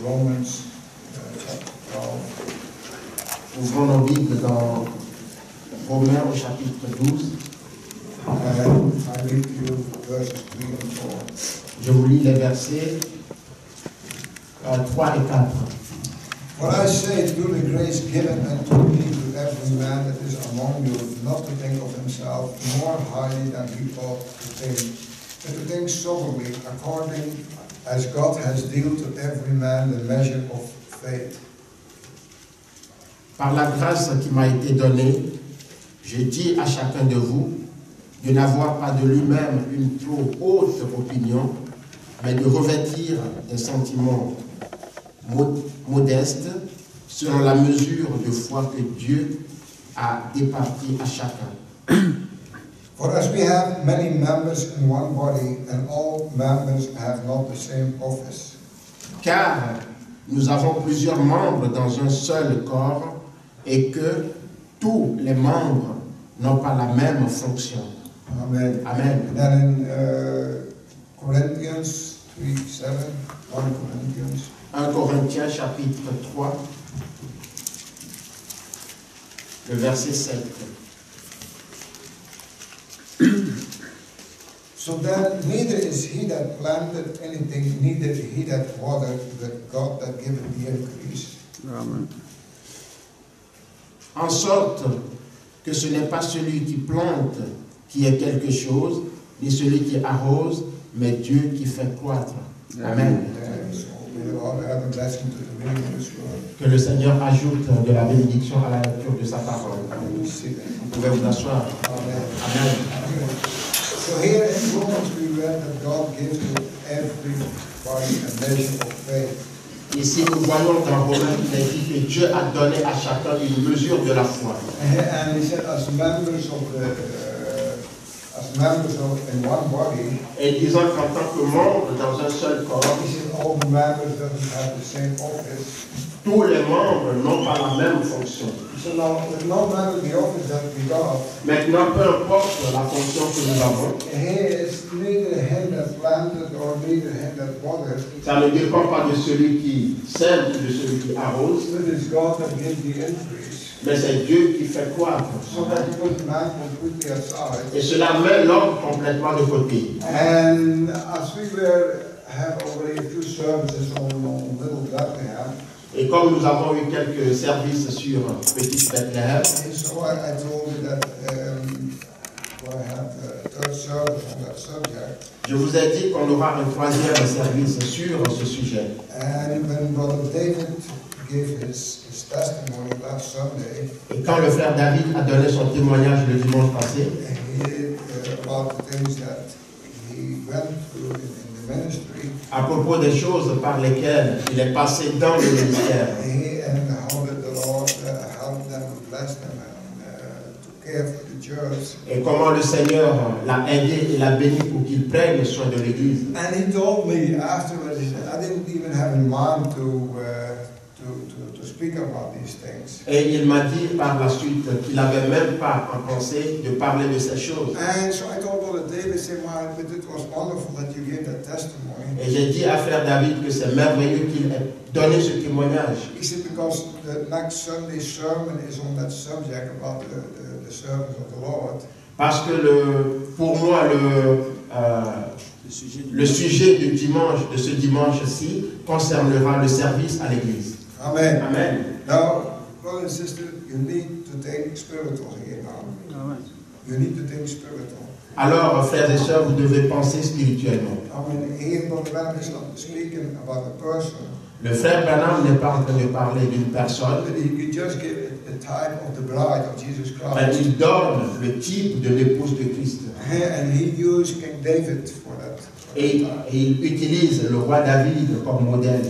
Romans chapter 12. Ouvrons nos Bibles dans Romains au chapitre 12. And I read to you verses 3 and 4. Je vous lis les versets 3 et 4. For I say, through the grace given unto me, to every man that is among you, not to think of himself more highly than he ought to think, but to think soberly, according as God has dealt to every man the measure of faith. Par la grâce qui m'a été donnée, je dis à chacun de vous de n'avoir pas de lui-même une trop haute opinion, mais de revêtir un sentiment modeste selon la mesure de foi que Dieu a départie à chacun. For as we have many members in one body, and all members have not the same office. Car nous avons plusieurs membres dans un seul corps, et que tous les membres n'ont pas la même fonction. Amen. Amen. And then in Corinthians 3:7, 1 Corinthians. 1 Corinthiens chapitre 3, le verset 7. So then neither is he that planted anything, neither he that watered, but God that giveth the increase. Amen. En sorte que ce n'est pas celui qui plante qui est quelque chose, ni celui qui arrose, mais Dieu qui fait croître. Amen. So may the Lord add a blessing to the reading of His word. Que le Seigneur ajoute de la bénédiction à la lecture de sa parole. And we see that. Vous pouvez vous asseoir. Amen. Amen. So here in Romans we read that God gives to everybody a measure of faith. Ici, nous voyons dans Romains qu'il est dit que Dieu a donné à chacun une mesure de la foi. And he said, as members in one body, Et disant qu'en tant que membre dans un seul corps, he said all the members doesn't have the same office. tous les membres n'ont pas la même fonction. So now, no matter the office that we got, Maintenant, peu importe la fonction que nous avons, he is neither him that planted or neither him that watered, ça ne dépend pas de celui qui sème ou de celui qui arrose, but it's God that gives the increase. mais c'est Dieu qui fait croître. So that he puts man completely aside. Et cela met l'homme complètement de côté. And as we have already a few services on Little Bethlehem, Et comme nous avons eu quelques services sur Petite Bethléem, so I told you that we'll have a third service on that subject. je vous ai dit qu'on aura un troisième service sur ce sujet. And when Brother David gave his testimony last Sunday, Et quand le frère David a donné son témoignage le dimanche passé, about the things that he went through in the ministry, à propos des choses par lesquelles il est passé dans le ministère, and how that the Lord helped them and blessed them and took care for the church. et comment le Seigneur l'a aidé et l'a béni pour qu'il prenne soin de l'Église. And he told me afterwards, he said, I didn't even have in mind to speak about these things. Et il m'a dit par la suite qu'il n'avait même pas en pensée de parler de ces choses. And so I told Brother David, but it was wonderful that you gave that testimony. Et j'ai dit à frère David que c'est merveilleux qu'il ait donné ce témoignage. He said, because the next Sunday's sermon is on that subject about the service of the Lord. Parce que pour moi, le sujet de ce dimanche-ci concernera le service à l'Église. Amen. Amen. Now, brother and sister, you need to think spiritual here now. Amen. You need to think spiritual. Alors, frères et sœurs, vous devez penser spirituellement. I mean, here Brother Branham is not speaking about a person, Le frère Branham n'est pas en train de parler d'une personne, but he could just give a type of the bride of Jesus mais Christ. il donne le type de l'épouse de Christ. And he used King David for that. Et il utilise le roi David comme modèle.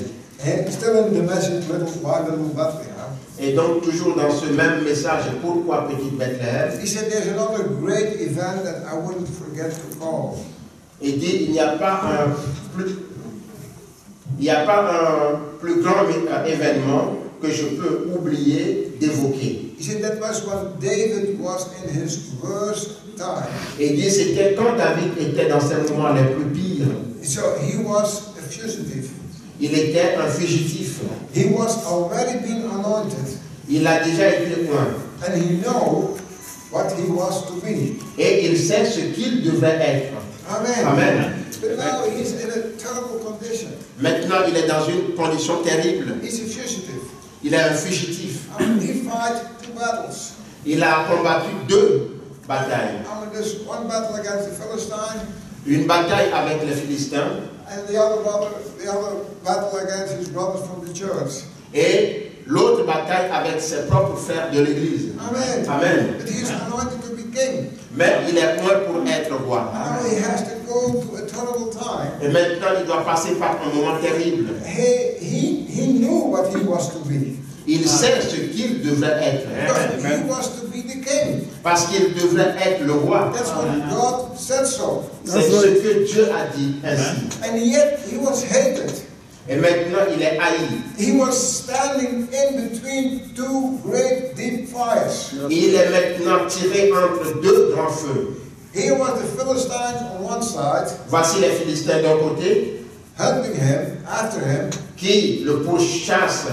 And still in the message, why Little Bethlehem? Et donc, toujours dans ce même message, pourquoi Petite Bethléem? He said, there's another great event that I wouldn't forget to call. Il dit, il n'y a pas un plus grand événement que je peux oublier d'évoquer. He said that was when David was in his worst time. Et il dit, c'était quand David était dans ses moments les plus pires. So he was a fugitive. Il était un fugitif. He was already been anointed. Il a déjà été oint. And he knew what he was to be. Et il sait ce qu'il devait être. Amen. Amen. But now he's in a terrible condition. Maintenant, il est dans une condition terrible. He's a fugitive. Il est un fugitif. He fight 2 battles. Il a combattu 2 batailles. There's one battle against the Philistine, Une bataille avec les Philistins and the other battle against his brothers from the church. et l'autre bataille avec ses propres frères de l'église. Amen. Amen. But he's anointed to be king. Mais il est oint pour être roi. Now he has to go to a terrible time. Et maintenant, il doit passer par un moment terrible. He knew what he was to be. Il sait ce qu'il devrait être. Because he was to be the king. Parce qu'il devrait être le roi. That's what God said so. C'est ce que Dieu a dit ainsi. And yet he was hated. Et maintenant, il est haï. He was standing in between 2 great deep fires. Il est maintenant tiré entre 2 grands feux. Here was the Philistines on one side, Voici les Philistins d'un côté, hunting him, after him, qui le pourchassent.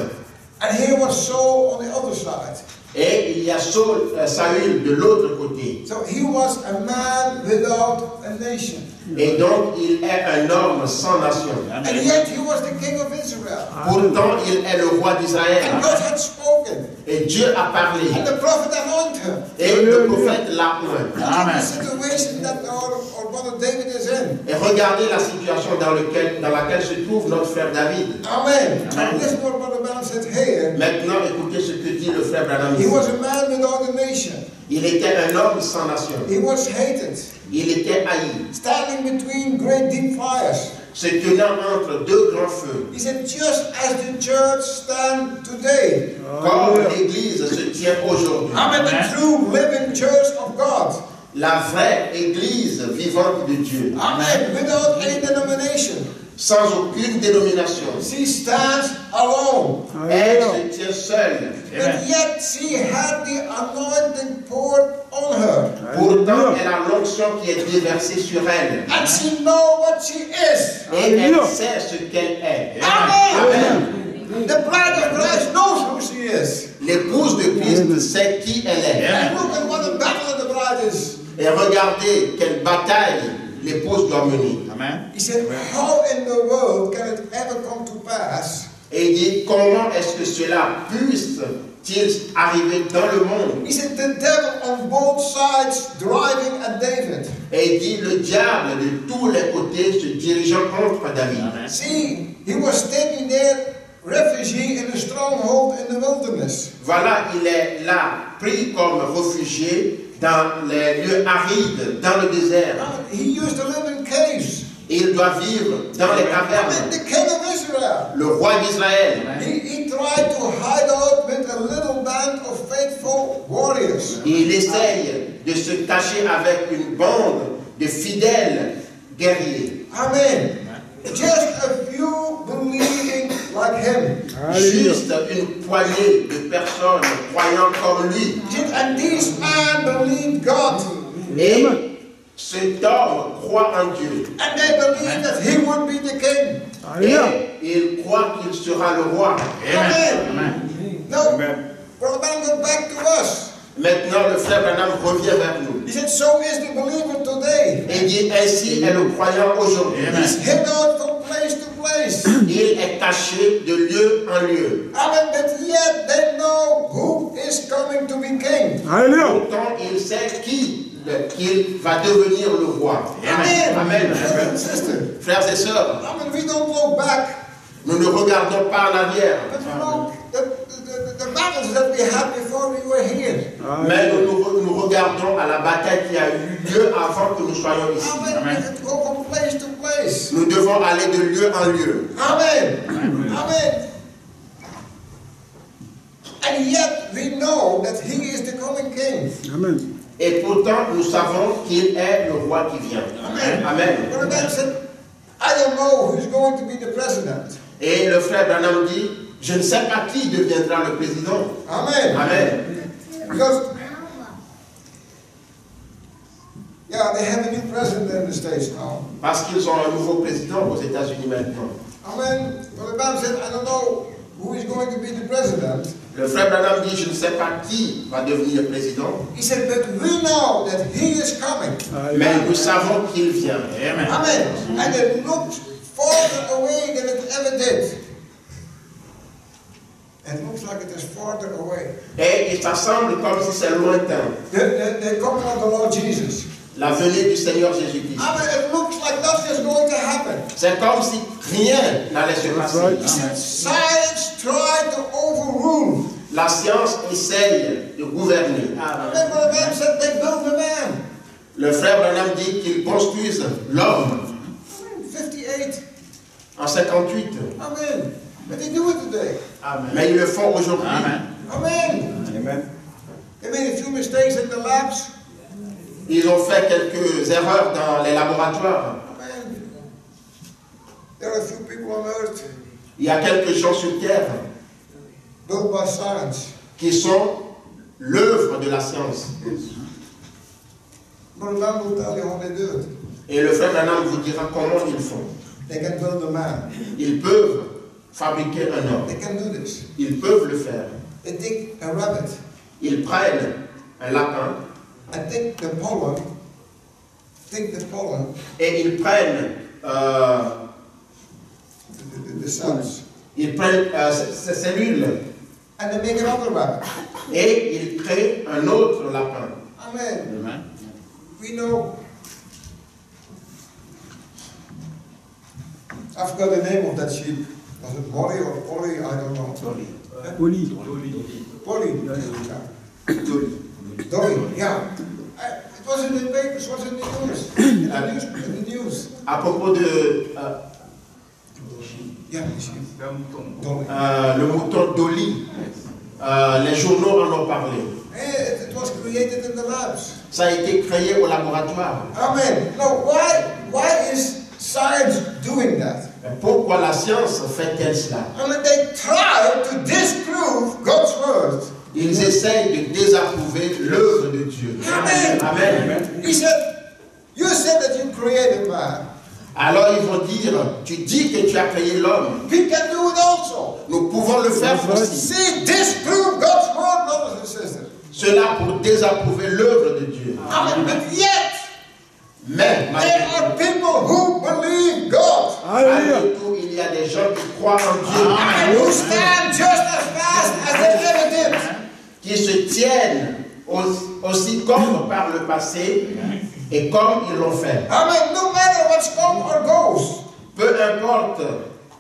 and here was Saul on the other side. Et il y a Saül de l'autre côté. So he was a man without a nation. Et donc, il est un homme sans nation. And yet he was the king of Israel. Pourtant, il est le roi d'Israël. And God had spoken. Et Dieu a parlé. And the prophet anointed him. Et le prophète l'a oint. Look at the situation that our brother David is in. Et regardez la situation dans laquelle se trouve notre frère David. Amen. Listen to what Brother Branham said here. Maintenant, écoutez ce que dit le frère Branham. He was a man without a nation. Il était un homme sans nation. He was hated. Il était haï. Standing between great deep fires. Se tenant entre 2 grands feux. He said, just as the church stands today. Comme l'Église se tient aujourd'hui. Amen. The true living church of God. La vraie Église vivante de Dieu. Amen. Without any denomination. Sans aucune dénomination. She stands alone. Elle se tient seule. But yet she had the anointing poured on her. Pourtant, elle a l'onction qui est déversée sur elle. And she knows what she is. Et elle sait ce qu'elle est. Amen. The bride of Christ knows who she is. L'épouse de Christ sait qui elle est. And look at what the battle of the bride is. Et regardez quelle bataille l'épouse doit mener. Amen. He said, how in the world can it ever come to pass? Et il dit, comment est-ce que cela puisse-t-il arriver dans le monde? He said, the devil on both sides driving at David. Et il dit, le diable de tous les côtés se dirigeant contre David. Amen. See, he was taking their refugee in a stronghold in the wilderness. Voilà, il est là, pris comme réfugié dans les lieux arides, dans le désert. He used to live in caves. Et il doit vivre dans les I mean, cavernes. the king of Israel. Le roi d'Israël. He tried to hide out with a little band of faithful warriors. Il essaye de se cacher avec une bande de fidèles guerriers. Amen. Just a few believing like him. Juste une poignée de personnes croyant comme lui. And these men believed God. Et cet homme croit en Dieu. And they believed that he would be the king. Et il croit qu'il sera le roi. Amen. Now, Brother Branham goes back to us. Maintenant, le frère Branham revient vers nous. He said, so is the believer today. Et dit, ainsi est le croyant aujourd'hui. He's hid out from place to place. Il est caché de lieu en lieu. Amen. But yet they know who is coming to be king. Pourtant, il sait qu'il va devenir le roi. Amen. Amen. Brothers and sisters. Frères et sœurs, Amen. We don't look back. nous ne regardons pas en arrière. But we look the battles that we had before we were here. Mais nous regardons à la bataille qui a eu lieu avant que nous soyons ici. Amen. We can go from place to place. Nous devons aller de lieu en lieu. Amen. Amen. And yet we know that he is the coming king. Amen. Et pourtant, nous savons qu'il est le roi qui vient. Amen. Amen. Brother Branham said, I don't know who's going to be the president. Et le frère Branham dit, je ne sais pas qui deviendra le président. Amen. Amen. Because, yeah, they have a new president in the States now. Parce qu'ils ont un nouveau président aux États-Unis maintenant. Amen. Brother Branham said, I don't know who is going to be the president. Le frère Branham dit, je ne sais pas qui va devenir président. He said, but we know that he is coming. Mais nous savons qu'il vient. Amen. Amen. And it looks farther away than it ever did. It looks like it is farther away. Et ça semble comme si c'est lointain. The coming of the Lord Jesus. La venue du Seigneur Jésus-Christ. I mean, it looks like nothing is going to happen. C'est comme si rien n'allait se passer. He said, science tried to overrule. La science essaye de gouverner. Amen. Brother Branham said, they built a man. Le frère Branham dit qu'ils construisent l'homme 58. en 58. Amen. But they do it today. Amen. Mais ils le font aujourd'hui. Amen. Amen. Amen. They made a few mistakes in the labs. Ils ont fait quelques erreurs dans les laboratoires. Amen. There are a few people on earth Il y a quelques gens sur Terre built by science. qui sont l'œuvre de la science. Brother Branham will tell you how they do it. Et le frère Branham vous dira comment ils font. They can build a man. Ils peuvent fabriquer un homme. They can do this. Ils peuvent le faire. They take a rabbit Ils prennent un lapin and take the pollen, et ils prennent the cells, ces cellules and they make another rabbit. et ils créent un autre lapin. Amen. Amen. We know. I forgot the name of that sheep. Was it Molly or Polly? I don't know. Oli. Polly. Dolly. Yeah. It was in the papers. It was in the news. In the news. À propos de Yeah, the sheep. Dolly. le mouton Dolly, les journaux en ont parlé. It was created in the labs. Ça a été créé au laboratoire. Amen. Now, why is science doing that? Pourquoi la science fait-elle cela? I mean, they try to disprove God's word. Ils essayent de désapprouver l'œuvre de Dieu. Amen. Amen. He said, you said that you created man. Alors ils vont dire, tu dis que tu as créé l'homme. We can do it also. Nous pouvons le faire aussi. See, disprove God's word, brothers and sisters. Cela pour désapprouver l'œuvre de Dieu. Amen. But yet, Mais there are people who believe God. malgré tout, il y a des gens qui croient en Dieu, And who stand just as fast as they ever did. qui se tiennent aussi comme par le passé et comme ils l'ont fait. Amen. No matter what's come or goes, Peu importe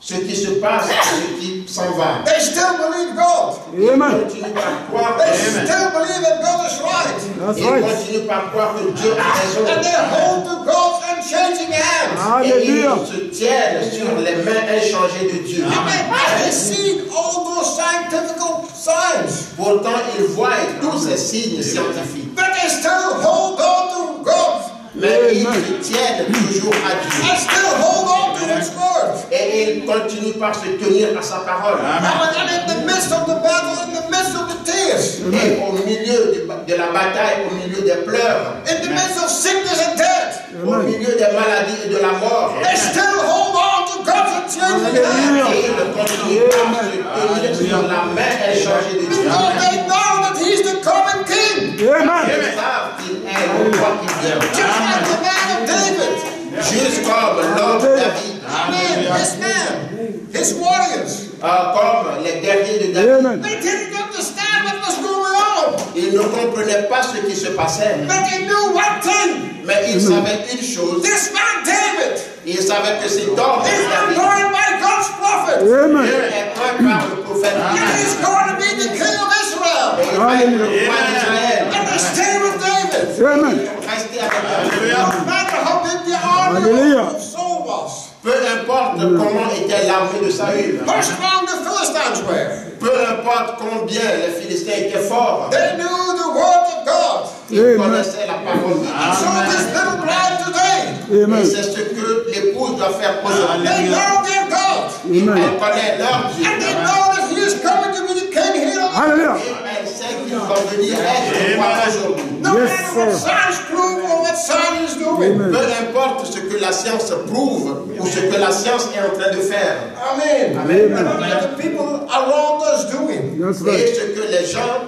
ce qui se passe, ce qui s'en va. they still believe God. Amen. Ils continuent par croire They que still believe that God is right. That's Ils right. continuent par croire que Dieu a raison. And they hold to God's unchanging hand. Et Hallelujah. ils se tiennent sur les mains inchangées de Dieu. Amen. And they see all those scientific signs. Pourtant, ils voient tous ces signes scientifiques. But they still hold on to God. Mais ils se tiennent toujours à Dieu. And still hold on to His word. Et ils continuent par se tenir à sa parole. Amen. And in the midst of the battle, in the midst of the tears, Et au milieu de la bataille, au milieu des pleurs, in the midst of sickness and death, au milieu des maladies et de la mort, they still hold on to God's unchanging hand. et ils continuent par se tenir sur la main échangée de Dieu. Because they know that He's the coming King. Amen. Ils savent qu'il est le roi qui vient. Just like the man of David. Juste comme l'homme David, Amen. His men, his warriors. comme les guerriers de David. Amen. They didn't understand what was going on. Ils ne comprenaient pas ce qui se passait, But they knew one thing. mais ils savaient une chose. This man David Ils savaient que cet homme is David, anointed by God's prophet. Amen. Dieu est un par le prophète. And he's going to be the king of Et Israel. il va être le roi d'Israël. And they stay with David. Amen. Restez avec Dieu. No matter how big the army Hallelujah. of Saul was. Peu importe comment était l'armée de Saül, How strong the Philistines were. peu importe combien les Philistins étaient forts, They knew the word of God. ils Amen. connaissaient la parole de And so Dieu. this little bride today, Et Amen. c'est ce que l'épouse doit faire aujourd'hui. they know their God. Amen. Elle connaît leur Dieu. And they know that He is coming to be the king here on earth. Hallelujah. Et elle sait qu'il va venir être le roi aujourd'hui. No Yes, matter what sir. science prove or what science do, proving. Peu importe ce que la science prouve ou ce que la science est en train de faire. Amen. Amen. And what are the people around us doing? That's Et right. ce que les gens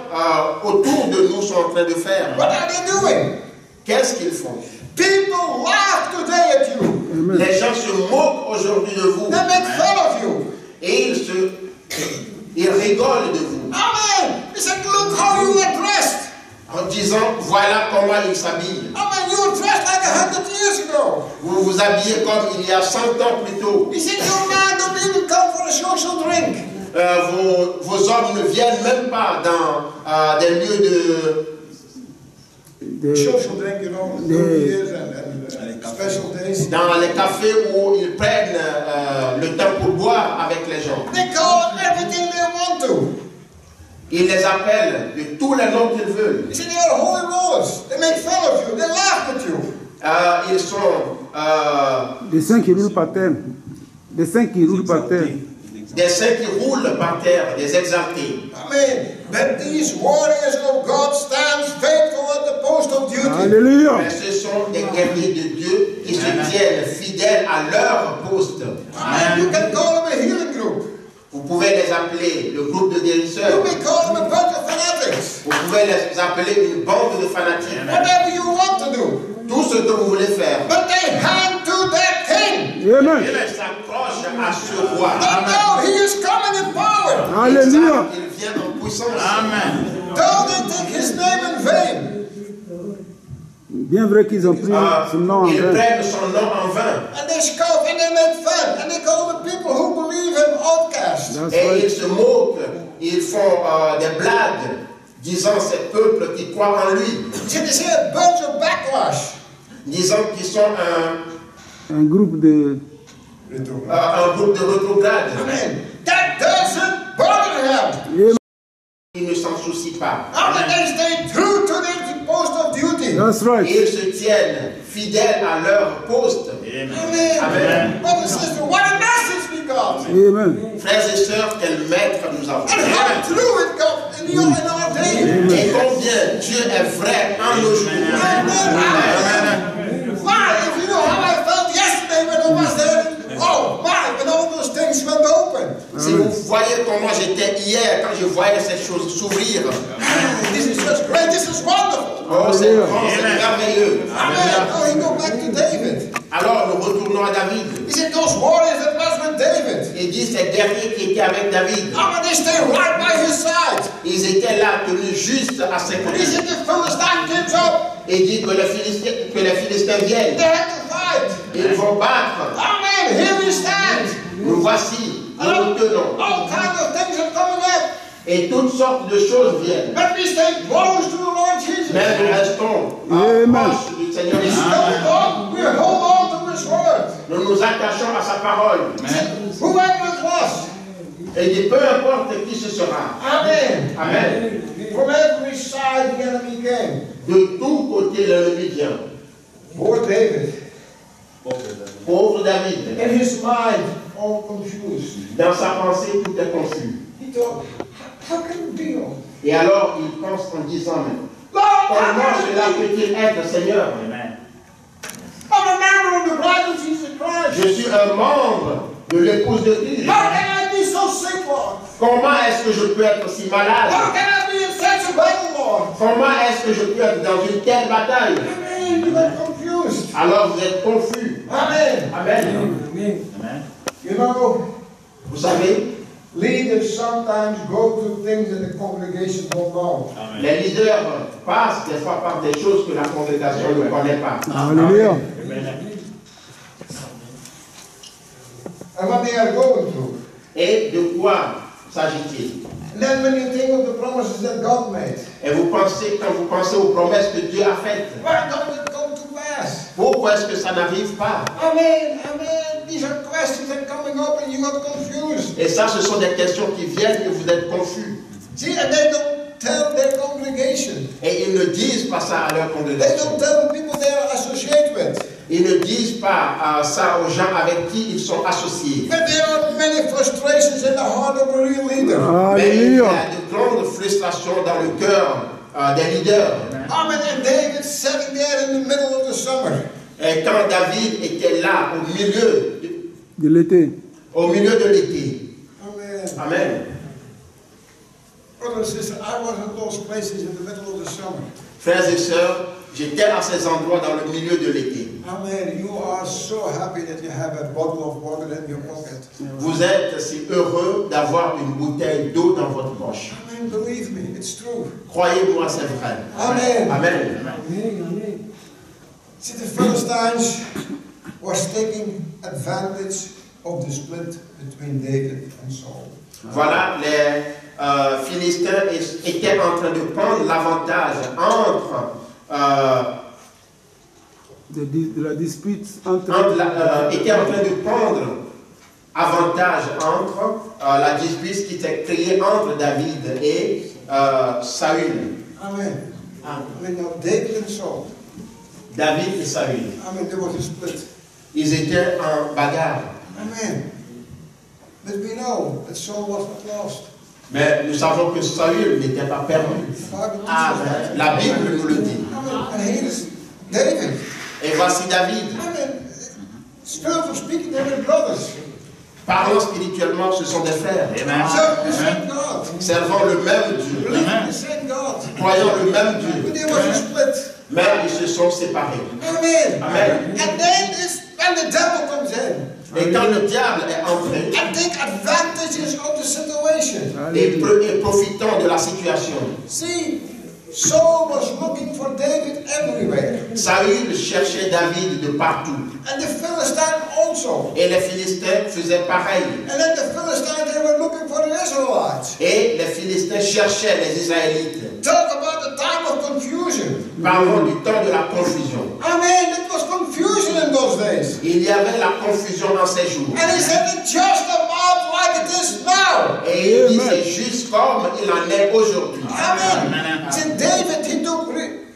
autour de nous sont en train de faire. What are they doing? Qu'est-ce qu'ils font? People laugh today at you. Amen. Les gens se moquent aujourd'hui de vous. They make fun of you. Et ils rigolent de vous. Amen. They say, look how you are dressed. En disant, voilà comment ils s'habillent. Amen. You were dressed like 100 years ago. Vous vous habillez comme il y a 100 ans plus tôt. He said, your man don't even come for a social drink. Vos hommes ne viennent même pas dans des lieux de... Social drink, you know, New Year's and special days. dans les cafés où ils prennent le temps pour boire avec les gens. They call everything they want to. Ils les appellent de tous les noms qu'ils veulent. You see, they are holy rollers. They make fun of you. They laugh at you. Ils sont Des saints qui roulent par terre. Des saints qui roulent par terre. des saints qui roulent par terre, des exaltés. Amen. But these warriors of God stand faithful at the post of duty. Alléluia. Mais ce sont des guerriers de Dieu qui se tiennent fidèles à leur poste. Amen. You can call them a healing group. Vous pouvez les appeler le groupe de You guérisseurs. may call them a bunch of fanatics. Vous pouvez les appeler une bande de fanatiques. Whatever you want to do. Tout ce que vous voulez faire. But they hang to their king. Amen. Ils s'accrochent à ce roi. They know he is coming in power. Alléluia. Il vient en puissance. Don't they take his name in vain? Bien vrai qu'ils ont pris ce nom en Ils vain. prennent son nom en vain. And they scoff and they make fun. And they call the people who believe him outcasts. That's Et ils right. se moquent. Ils font des blagues disant ces peuples qui croient en lui. See, they say a bunch of backlash. Disant qu'ils sont Un groupe de... un groupe de rétrogrades. Amen. That doesn't bother him. Ils ne s'en soucient pas. Amen. They stay true to their post of duty. That's right. Ils se tiennent fidèles à leur poste. Amen. Amen. Brother and sister, what a message we got. Amen. Frères et sœurs, quel maître nous avons. And how true it got in our day. Et combien Dieu est vrai en nos jours. Amen. My, if you know how I felt yesterday when I was there, oh my, when all those things went open. Si vous voyez comment j'étais hier quand je voyais ces choses s'ouvrir. This is just great, this is wonderful. Oh, c'est grand, c'est merveilleux. Amen. Oh, he go back to David. Alors nous retournons à David. He said those warriors that was with David. Il dit ces guerriers qui étaient avec David. Amen, they stay right by his side. Ils étaient là, tenus juste à ses He côtés. said the Philistine comes up, Et il dit que les Philistins viennent. they had to fight. Ils vont battre. Amen, here we stand. Nous voici, nous nous tenons. All kinds of things are coming up. Et toutes sortes de choses viennent. But we stay close to the Lord Jesus. Mais nous restons Amen. proches du Seigneur We Jésus. we hold on to his word. Nous nous attachons à sa parole. Whoever it was. Et il dit, peu importe qui ce sera. Amen. Amen. From every side the enemy came. De tous côtés, l'ennemi vient. Poor David. Pauvre David. In his mind, all confused. Dans sa pensée, tout est confus. He thought, how can it be? Et alors, il pense en disant, mais Lord, comment cela peut-il être, Seigneur? I'm a member of the bride of Jesus Christ. Je suis un membre de l'épouse de Christ. How can I be so sick, Lord? Comment est-ce que je peux être si malade? How can I be in such a battle, Lord? Comment est-ce que je peux être dans une telle bataille? Amen. You got confused. Alors vous êtes confus. Amen. Amen. You know, Vous savez, leaders sometimes go to things that the congregation don't know. les leaders passent des fois par des choses que la congrégation ne connaît pas. Alléluia. And what they are going through. Et de quoi s'agit-il? And then when you think of the promises that God made, Et quand vous pensez aux promesses que Dieu a faites, why don't it come to pass? pourquoi est-ce que ça n'arrive pas? Amen. Amen. These are questions that are coming up and you got confused. Et ça, ce sont des questions qui viennent et vous êtes confus. See, and they don't tell their congregation. Et ils ne disent pas ça à leur They congrégation. don't tell the people they are associated with. Ils ne disent pas ça aux gens avec qui ils sont associés. But there are many frustrations in the heart of a real leader. Mais il y Alléluia. a de grandes frustrations dans le cœur des leaders. Amen. And David sitting there in the middle of the summer. Et quand David était là, au milieu de l'été. Amen. Amen. Brothers and sisters, I was in those places in the middle of the summer. Frères et sœurs, j'étais à ces endroits dans le milieu de l'été. Amen. You are so happy that you have a bottle of water in your pocket. Vous êtes si heureux d'avoir une bouteille d'eau dans votre poche. Amen. Believe me, it's true. Croyez-moi, c'est vrai. Amen. Amen. See, the Philistines was taking advantage of the split between David and Saul. Voilà, les Philistins étaient en train de prendre l'avantage entre de la dispute entre étaient en train de prendre avantage entre la dispute qui était créée entre David et Saül. Amen. Amen. Now, David and Saul. David et Saül. Amen. There was a split. Ils étaient en bagarre. Amen. But we know that Saul was not lost. Mais nous savons que Saül n'était pas perdu. Amen. La Bible nous le dit. Amen. And here is David. Et voici David. Amen. Spiritually speaking, they were brothers. Parlant spirituellement, ce sont des frères. Serving the same God. Servant le même Dieu. Believing the same God. Croyant le même Dieu. But there was a split. Mais ils se sont séparés. Amen. Amen. And then when the devil comes in. Et quand le diable est entré, And take advantages of the situation. et profitant de la situation, See, Saul was looking for David everywhere. Saül cherchait David de partout. And the Philistines also. Et les Philistins faisaient pareil. And then the Philistines, they were looking for the Israelites. Et les Philistins cherchaient les Israélites. Talk about the time of confusion. Parlons du temps de la confusion. Amen. It was confusion in those days. Il y avait la confusion dans ces jours. And he said, it's just about like it is now. Et il dit, c'est juste comme il en est aujourd'hui. Amen. See, David, he took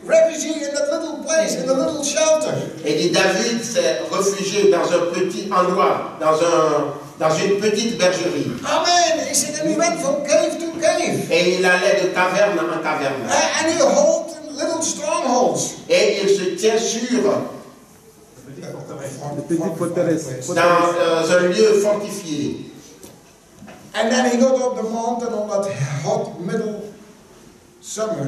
refuge in that little place, in a little shelter. Et dit, David s'est réfugié dans un petit endroit, dans une petite bergerie. Amen. He said, and he went from cave to cave. Et il allait de caverne en caverne. And he held little strongholds. Et il se tient sur dans un lieu fortifié. And then he got up the mountain on that hot middle summer.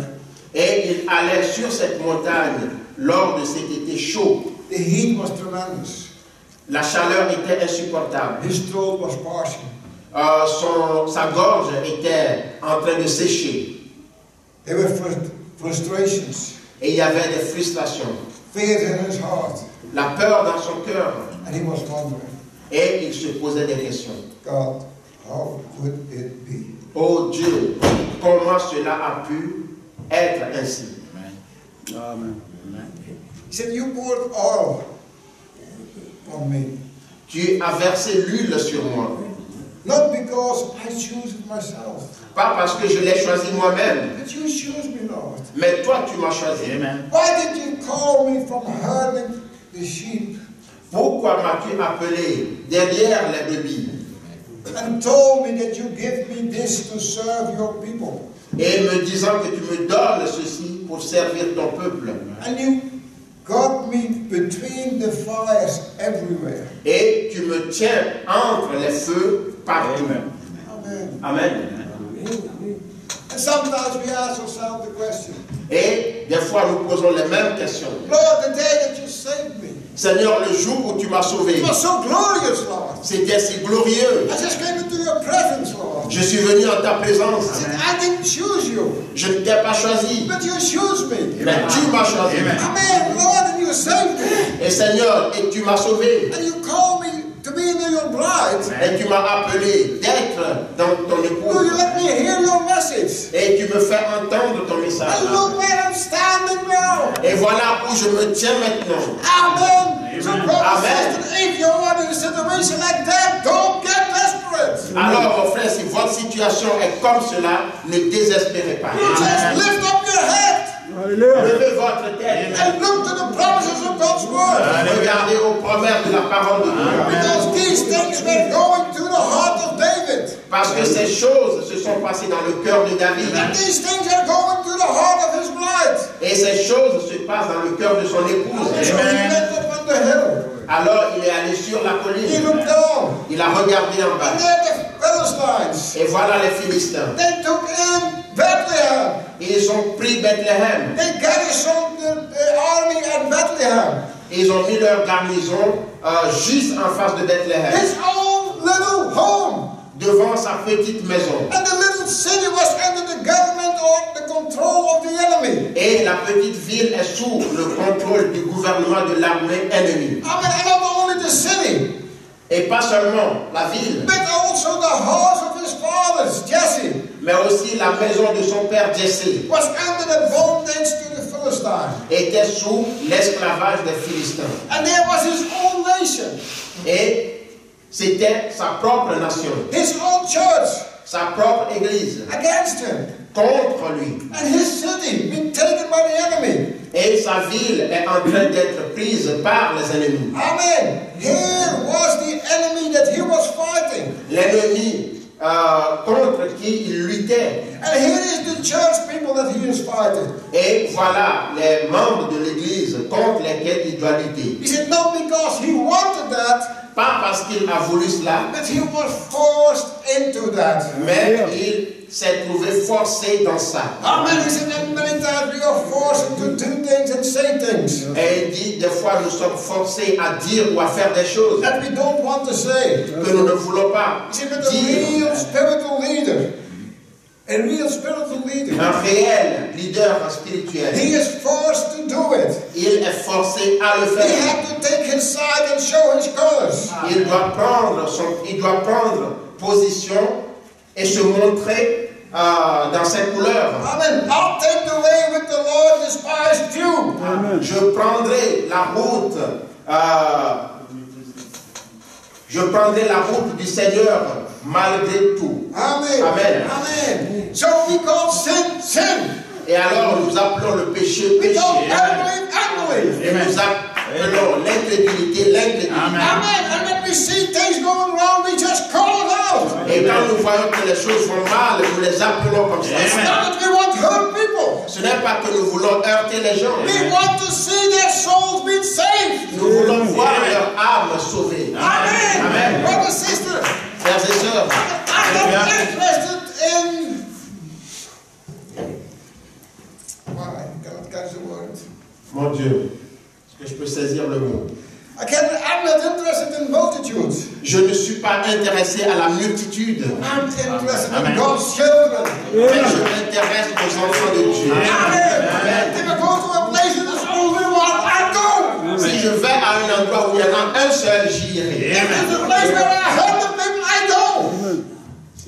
Et il allait sur cette montagne lors de cet été chaud. The heat was tremendous. La chaleur était insupportable. His throat was parching. Sa gorge était en train de sécher. There were frustrations. Et il y avait des frustrations. Fear in his heart. La peur dans son cœur. And he was wondering. Et il se posait des questions. God, how could it be? Oh Dieu, comment cela a pu être ainsi? Amen. He said, you poured oil on me. Tu as versé l'huile sur moi. Not because I choose it myself. Pas parce que je l'ai choisi moi-même. But you choose me, Lord. Mais toi, tu m'as choisi. Amen. Why did you call me from herding the sheep? Pourquoi m'as-tu appelé derrière les brebis? And told me that you give me this to serve your people. Et me disant que tu me donnes ceci pour servir ton peuple. And you got me between the fires everywhere. Et tu me tiens entre les feux partout. Amen. Amen. And sometimes we ask ourselves the question. Et des fois nous posons les mêmes questions. Lord, the day that you saved me. Seigneur, le jour où tu m'as sauvé, It was so glorious, Lord. c'était si glorieux. I just came into your presence, Lord. Je suis venu en ta présence. I said, I didn't choose you, Je ne t'ai pas choisi, but you chose me. mais tu m'as choisi. Amen, Lord, and you saved me. Et Seigneur, et tu m'as sauvé. And you called me to be your bride. Et tu m'as appelé d'être dans ton Do épouse. you let me hear your message? Et tu me fais entendre ton message. And look where I'm standing now. Et voilà où je me tiens maintenant. Amen. So, brother, Amen. sister, if you're in a situation like that, don't get desperate. Alors, mon frère, si votre situation est comme cela, ne désespérez pas. You just lift up your head Alléluia. Levez votre tête. and look to the promises of God's word. Regardez aux promesses de la parole de Dieu. Because these things were going to the heart of David. Parce que ces choses se sont passées dans le cœur de David. And these things are going to the heart of his bride. Et ces choses se passent dans le cœur de son épouse. So he went up and the hill. Alors il est allé sur la He colline. looked down. Il a regardé en And bas. there the Philistines. Et voilà les Philistins. They took in Bethlehem. Ils ont pris Bethléem. They garrisoned the army at Bethlehem. Ils ont mis leur garnison juste en face de Bethléem, His own little home. devant sa petite maison. And the little city was under the government or the control of the enemy. Et la petite ville est sous le contrôle du gouvernement de l'armée ennemie. I mean, and not only the city, Et pas seulement la ville, but also the house of his fathers, Jesse, mais aussi la maison de son père Jessé was under the bondage to the Philistines. était sous l'esclavage des Philistins. And there was his own nation, Et c'était sa propre nation, his own church sa propre église against him, contre lui. and his city being taken by the enemy. Et sa ville est en train d'être prise par les ennemis. Amen. Here was the enemy that he was fighting. L'ennemi contre qui il luttait. And here is the church people that he is fighting. Et voilà les membres de l'église contre lesquels il doit lutter. He said, not because he wanted that, Pas parce qu'il a voulu cela, but he was forced into that. mais il s'est trouvé forcé dans ça. Amen. He said that many times we are forced to do things and say things Et il dit, des fois nous sommes forcés à dire ou à faire des choses that we don't want to say. que nous ne voulons pas He said, but a dire. real spiritual leader, a real spiritual leader, Un réel leader spirituel, he is forced to do it. il est forcé à le He faire. had to take his side and show his colors. Il doit prendre position et se montrer dans cette couleur. Amen. I'll take the way with the Lord despised few. Je prendrai la route du Seigneur malgré tout. Amen. Amen. Amen. So we call sin, sin. Et alors nous appelons le péché, We péché. call unbelief, unbelief. Et nous appelons l'incrédulité, l'incrédulité. Amen. And when we see things going wrong, we just call it out. Et quand nous voyons que les choses vont mal, nous les appelons comme ça. It's not that we want to hurt people. Ce n'est pas que nous voulons heurter les gens. We want to see their souls being saved. Nous voulons voir leur âme sauvée. Amen. Amen. Brother, sister, Frères et sœurs, I'm not interested in. Why? God catch the word. mon Dieu, est-ce que je peux saisir le mot? I'm not interested in multitudes. Je ne suis pas intéressé à la multitude, I'm interested in God's children. mais je m'intéresse aux enfants de Dieu. Amen. If I go to a place that is only one, I go. Si je vais à un endroit où il y en a un seul, j'irai. If there's a place where there are 100 people, I go.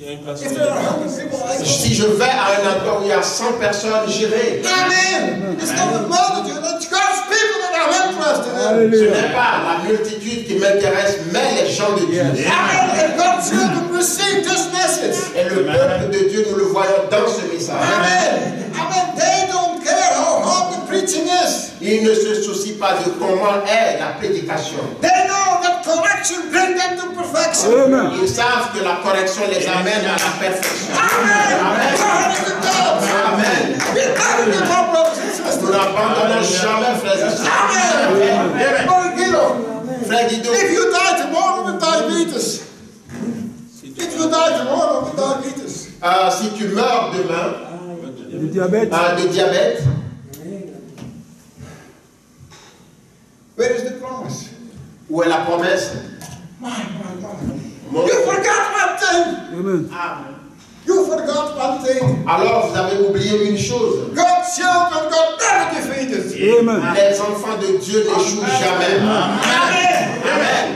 If there are 100 people, I go. Si je vais à un endroit où il y a 100 personnes, j'irai. Amen. It's not the multitude, it's God's people that I'm interested in. Ce n'est pas la multitude qui m'intéresse, mais les gens de Dieu. Amen. And God's children receive this message. Et le peuple de Dieu, nous le voyons dans ce message. Amen. Amen. They don't care how hard the preaching is. Ils ne se soucient pas de comment est la prédication. They know that correction brings them to perfection. Amen. Ils savent que la correction les amène à la perfection. Amen. Glory to God. Amen. We never give up, brothers and sisters. Nous n'abandonnons jamais, frères et sœurs. Amen. Brother Guido, Frère Guido, if you die tomorrow with diabetes, if you die tomorrow with diabetes, si tu meurs demain Le diabète. de diabète, where is the promise? où est la promesse? Mon- You forgot one thing. Amen. You forgot one thing. Alors vous avez oublié une chose. God's children got never defeated. Amen. Les enfants de Dieu n'échouent jamais. Amen. Amen.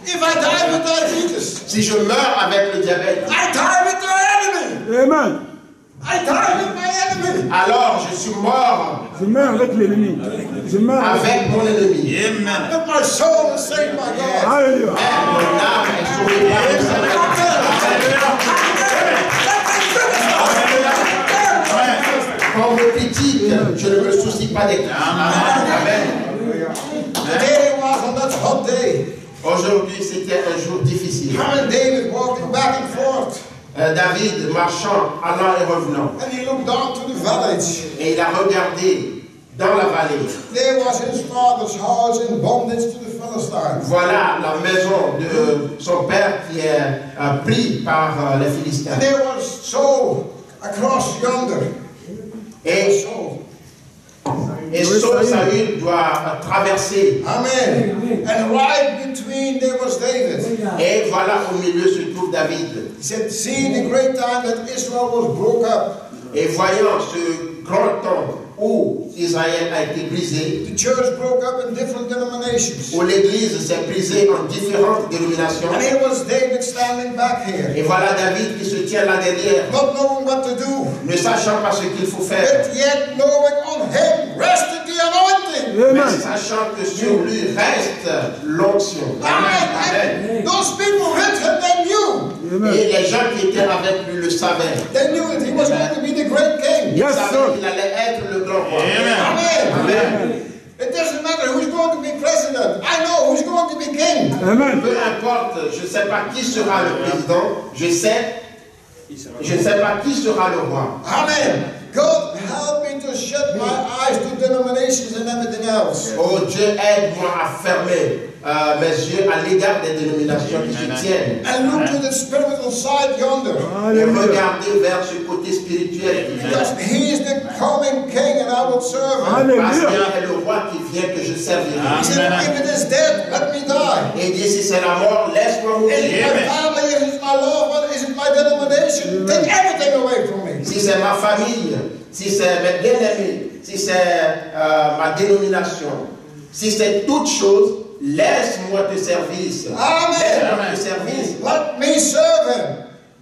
If I die with diabetes, Si je meurs avec le diabète, I die with the enemy. Amen. I die with my enemy. alors je suis mort Je meurs avec l'ennemi. Je meurs avec mon ennemi. But my soul is saved by God. Alléluia. Mais mon âme est sauvée par le Seigneur. Quand on me critique, je ne me soucie pas des critiques. Amen. Today was on that hot day. Aujourd'hui, c'était un jour difficile. And David walking back and forth. David marchant, allant et revenant. And he looked down to the village. Et il a regardé dans la vallée. There was his father's house in bondage to the Philistines. Voilà la maison de son père qui est pris par les Philistins. And there was Saul across yonder. Et Saül doit traverser. Amen. And right between there was David. Et voilà, au milieu se trouve David. He said, seeing the great time that Israel was broke up. Et voyant ce grand temps où Israël a été brisé, the church broke up in different denominations. Où l'église s'est brisée en différentes dénominations. And here was David standing back here. Et voilà David qui se tient là derrière. Not knowing what to do. Ne sachant pas ce qu'il faut faire. But yet knowing on him rested the anointing. Mais sachant que sur lui reste l'onction. Amen. Those people with him, they knew. Et les gens qui étaient avec lui le savaient. They knew that he was going to be the great king. Ils savaient qu'il allait être le grand roi. Amen. Amen. It doesn't matter who's going to be president. I know who's going to be king. Amen. Peu importe, je ne sais pas qui sera le président, je ne sais pas qui sera le roi. Amen. God help me to shut my eyes to denominations and everything else. Oh Dieu, aide-moi à fermer mes yeux à l'égard des dénominations qui se tiennent. And look to the spiritual side yonder. Et regarder vers ce côté spirituel. Because he is the coming king and I will serve him. Parce qu'il est le roi qui vient que je servirai. He said, if it is dead, let me die. Et il dit, si c'est la mort, laisse-moi mourir. Is it my family? Is it my love? What is it my denomination? Take everything away from me. Si c'est ma famille, si c'est mes bien-aimés, si c'est ma dénomination, si c'est toute chose, laisse-moi te servir. Amen. Laisse-moi te servir. Let me serve him.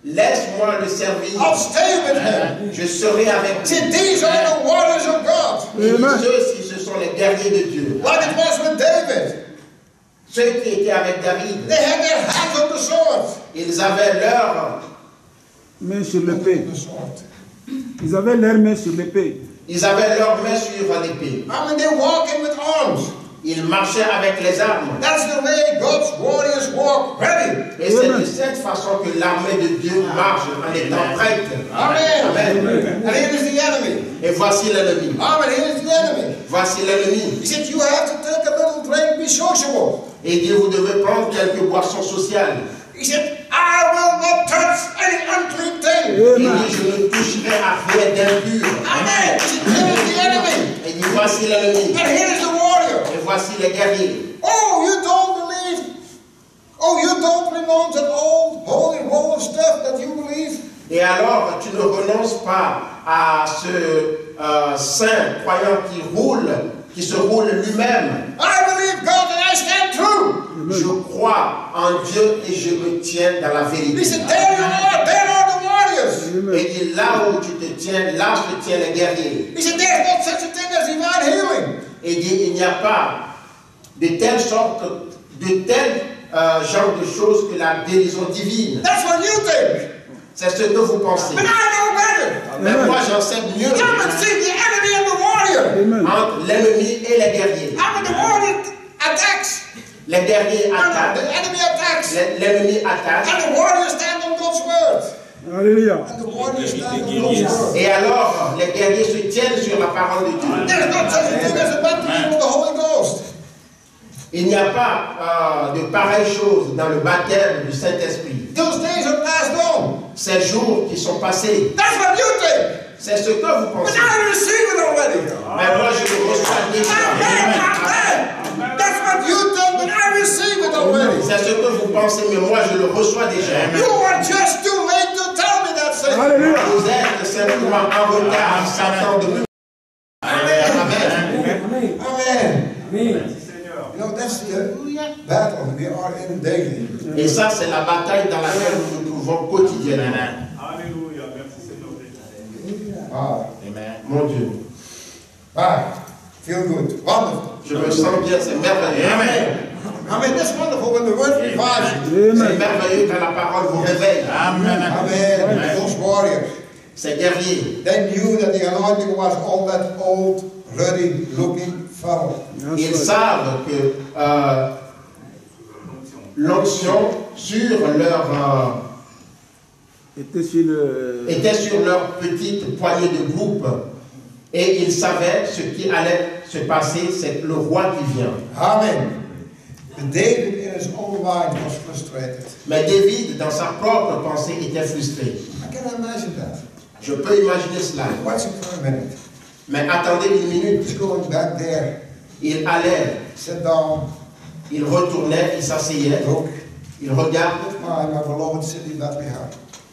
Laisse-moi le servir. I'll stay with him. Je serai avec lui. See, these are the warriors of God. Et ceux-ci, ce sont les guerriers de Dieu. Like it was with David. Ceux qui étaient avec David, They had their hands on the sword. ils avaient leur main sur l'épée. The sword. Ils avaient leurs mains sur l'épée. Ils avaient leurs mains sur l'épée. I mean, they're walking with arms. Ils marchaient avec les armes. That's the way God's warriors walk, ready. Et c'est de cette façon que l'armée de Dieu marche en étant prête. Amen. Amen. And here is the enemy. Et voici l'ennemi. Amen. Here is the enemy. Voici l'ennemi. He said, you have to take a little drink, be sociable. Et il dit, vous devez prendre quelques boissons sociales. He said, I will not touch any unclean thing. Il dit, je ne toucherai à rien d'impur. Amen. He said, here is the enemy. Et il dit, voici l'ennemi. And here is the warrior. Et voici les guerriers. Oh, you don't believe. Oh, you don't renounce that old holy roll of stuff that you believe. Et alors, tu ne renonces pas à ce saint croyant qui se roule lui-même. I believe God and I stand true. Je crois en Dieu et je me tiens dans la vérité. He said, there you are. There are the warriors. Et il dit, là où tu te tiens, là se tiennent les guerriers. He said, there's not such a thing as divine healing. Et il dit, il n'y a pas de telle sorte, de tel genre de choses que la guérison divine. That's what you think. C'est ce que vous pensez. But I know better. Mais moi j'en sais mieux. Come and see the enemy and the warrior. Entre l'ennemi et les guerriers. I mean, the warrior attacks. Les guerriers The attaquent. enemy attacks. L'ennemi attaque. And the warriors stand on God's word. Alléluia. And the warriors stand on God's word. Et alors, les guerriers se tiennent sur la parole de Dieu. There's not such a thing as a baptism of the Holy Ghost. Il n'y a pas de pareille chose dans le baptême du Saint-Esprit. Those days are passed on. Ces jours qui sont passés, That's what you think. c'est ce que vous But pensez. I receive it already. Mais moi je le reçois déjà. Amen. That's what you think, but I receive it already. C'est ce que vous pensez, mais moi je le reçois déjà. You are just too late to tell me that thing. Alléluia. Vous êtes simplement en retard, Satan de Amen. Amen. You know, that's the battle we are in daily. Et ça, c'est la bataille dans laquelle nous nous trouvons quotidiennement. Alléluia. Merci Seigneur. Ah, Amen. Mon Dieu. feel good. Wonderful. Je me sens bien, c'est merveilleux. Amen. I mean, that's wonderful when the word revives you. C'est merveilleux quand la parole vous réveille. Amen. Amen. Those warriors, Ces guerriers, they knew that the anointing was on that old, ruddy looking fellow. ils savent que l'onction sur leur était sur leur petite poignée de groupe et ils savaient ce qui allait se passer, c'est le roi qui vient. Amen. But David in his own mind was frustrated. Mais David, dans sa propre pensée, était frustré. I can imagine that. Je peux imaginer cela. Watch it for a minute. Mais attendez une minute. He's going back there. Il allait, Sit down. il retournait, il s'asseyait. Look. Il regarde. My beloved city, Bethlehem.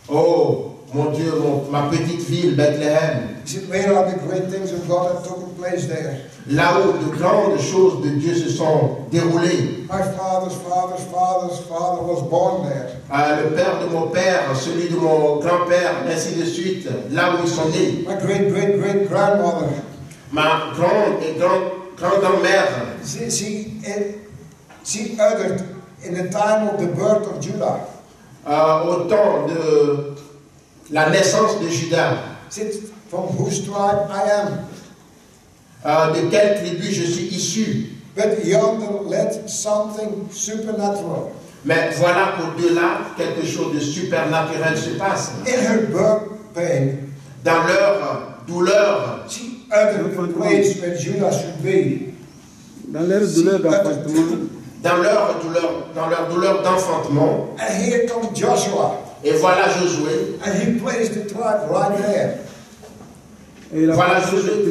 Oh, mon Dieu, ma petite ville, Bethléem. He said, where are the great things of God that took place there? Là où de grandes choses de Dieu se sont déroulées. My father's father was born there. Le père de mon père, celui de mon grand-père, ainsi de suite, là où ils sont nés. My great-great-great-grandmother. Ma grande et grand-grand-mère. She uttered in the time of the birth of Judah. Au temps de la naissance de Judas. From whose tribe I am. De quelle tribu je suis issu. But yonder let something supernatural. Mais voilà qu'au-delà, quelque chose de supernaturel se passe. In her birth pain, dans leur douleur, she uttered the place where Judah should be. Dans leur douleur d'enfantement. Dans leur douleur d'enfantement. And here comes Joshua. Et voilà Josué. And he placed the tribe right there. Voilà Josué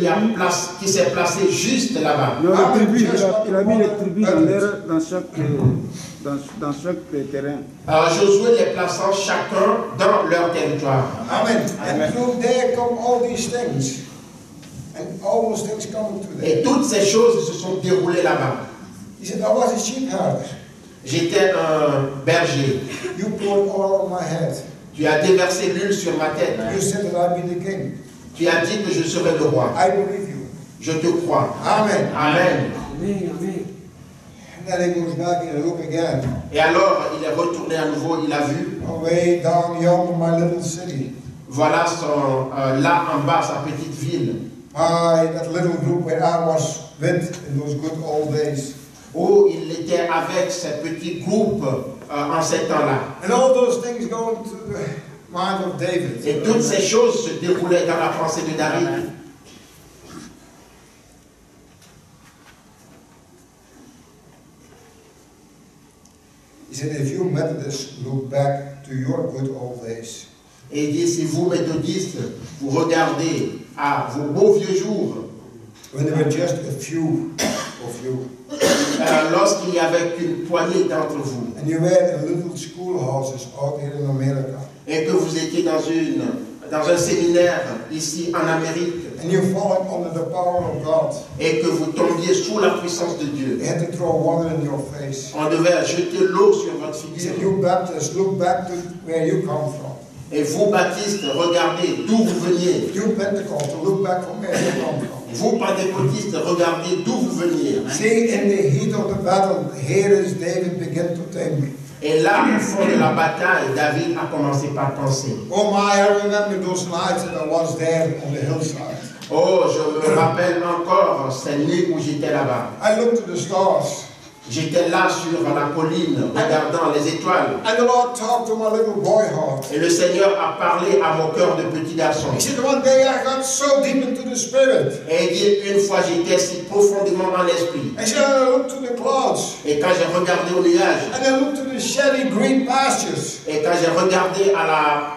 qui s'est placé juste là-bas. Il a mis les tribus dans chaque terrain. Josué les plaçant chacun dans leur territoire. Amen. And through there come all these things. And all those things come to them. Et toutes ces choses se sont déroulées là-bas. He said, I was a sheep herder. J'étais un berger. You poured oil on my head. Tu as déversé l'huile sur ma tête. You said that I'd be the king. Tu as dit que je serai le roi. I believe you. Je te crois. Amen. Amen. And then he goes back and look again. Et alors, il est retourné à nouveau, il a vu. Way down yonder, my little city. Voilà là en bas, sa petite ville. That little group where I was with in those good old days. Où il était avec ce petit groupe en ces temps-là. And all those things go into the mind of David. Et toutes ces choses se déroulaient dans la pensée de David. He said, if you Methodists look back to your good old days. Et il dit, si vous méthodistes, vous regardez à vos beaux vieux jours. When there were just a few of you. Lorsqu'il n'y avait qu'une poignée d'entre vous. And you were in little schoolhouses out here in America. Et que vous étiez dans un séminaire ici en Amérique. And you fallen under the power of God. Et que vous tombiez sous la puissance de Dieu. They had to throw water in your face. On devait jeter l'eau sur votre He figure. said, you Baptists, look back to where you come from. Et vous, baptistes, regardez d'où vous veniez. You Pentecostal, look back from where you come from. Vous, pentecôtistes, regardez d'où vous veniez. See, in the heat of the battle, here is David begin to think. Et là, au fond de la bataille, David a commencé par penser. Oh my, I remember those nights that I was there on the hillside. Oh, je me rappelle encore ces nuits où j'étais là-bas. I looked to the stars. J'étais là sur la colline, regardant les étoiles. And the Lord talked to my little boy heart. Et le Seigneur a parlé à mon cœur de petit garçon. He said, one day I got so deep into the spirit. Et il dit, une fois j'étais si profondément dans l'esprit. I said, I looked to the clouds. Et quand j'ai regardé au nuage. And I looked to the shady green pastures. Et quand j'ai regardé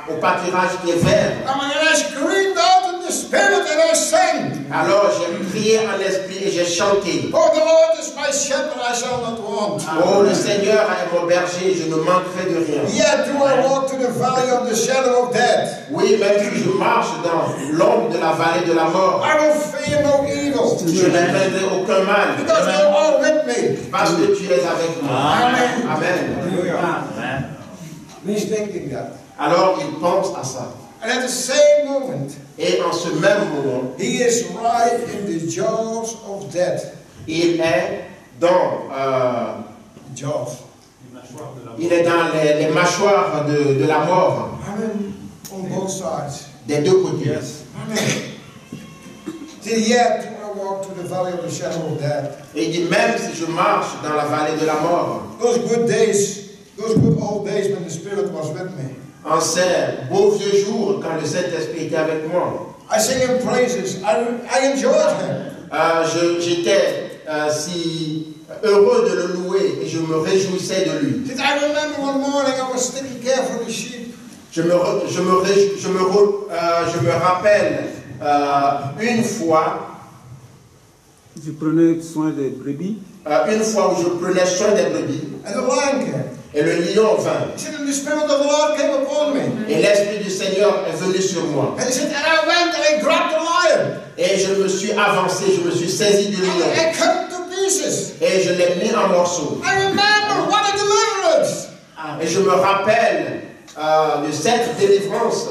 au pâturage qui est vert. And I screamed out in the spirit and I sang. Alors j'ai prié en esprit et j'ai chanté. Oh, the Lord is my shepherd, I shall not want. Oh, le Seigneur est mon berger, je ne manquerai de rien. Yet do I walk to the valley of the shadow of death. Oui, même si je marche dans l'ombre de la vallée de la mort. I will fear no evil. Je ne craindrai aucun mal. Because you're all with me. Parce que tu es avec moi. Amen. Amen. He's thinking that. Alors il pense à ça. And at the same moment, et en ce même moment, he is right in the jaws of death. Il est dans jaws. Il est dans les mâchoires de la mort. Amen. On both sides. Des deux côtés. Yes. Amen. Yet I walk to the valley of the shadow of death. Et il dit, même si je marche dans la vallée de la mort. Those good days, those good old days when the Spirit was with me. En ces beaux vieux jours, quand le Saint-Esprit était avec moi. I sing him praises. I enjoyed him. j'étais si heureux de le louer et je me réjouissais de lui. I remember one morning I was taking care for the sheep. Je me rappelle une fois. Je prenais soin des brebis. Une fois où je prenais soin des brebis. And the lion came. Et le lion vint. He said, and the Spirit of the Lord came upon me. Et l'Esprit du Seigneur est venu sur moi. And he said, and I went and I grabbed the lion. Et je me suis avancé, je me suis saisi du lion. And I cut it to pieces. Et je l'ai mis en morceaux. I remember what a deliverance. Et je me rappelle de cette délivrance.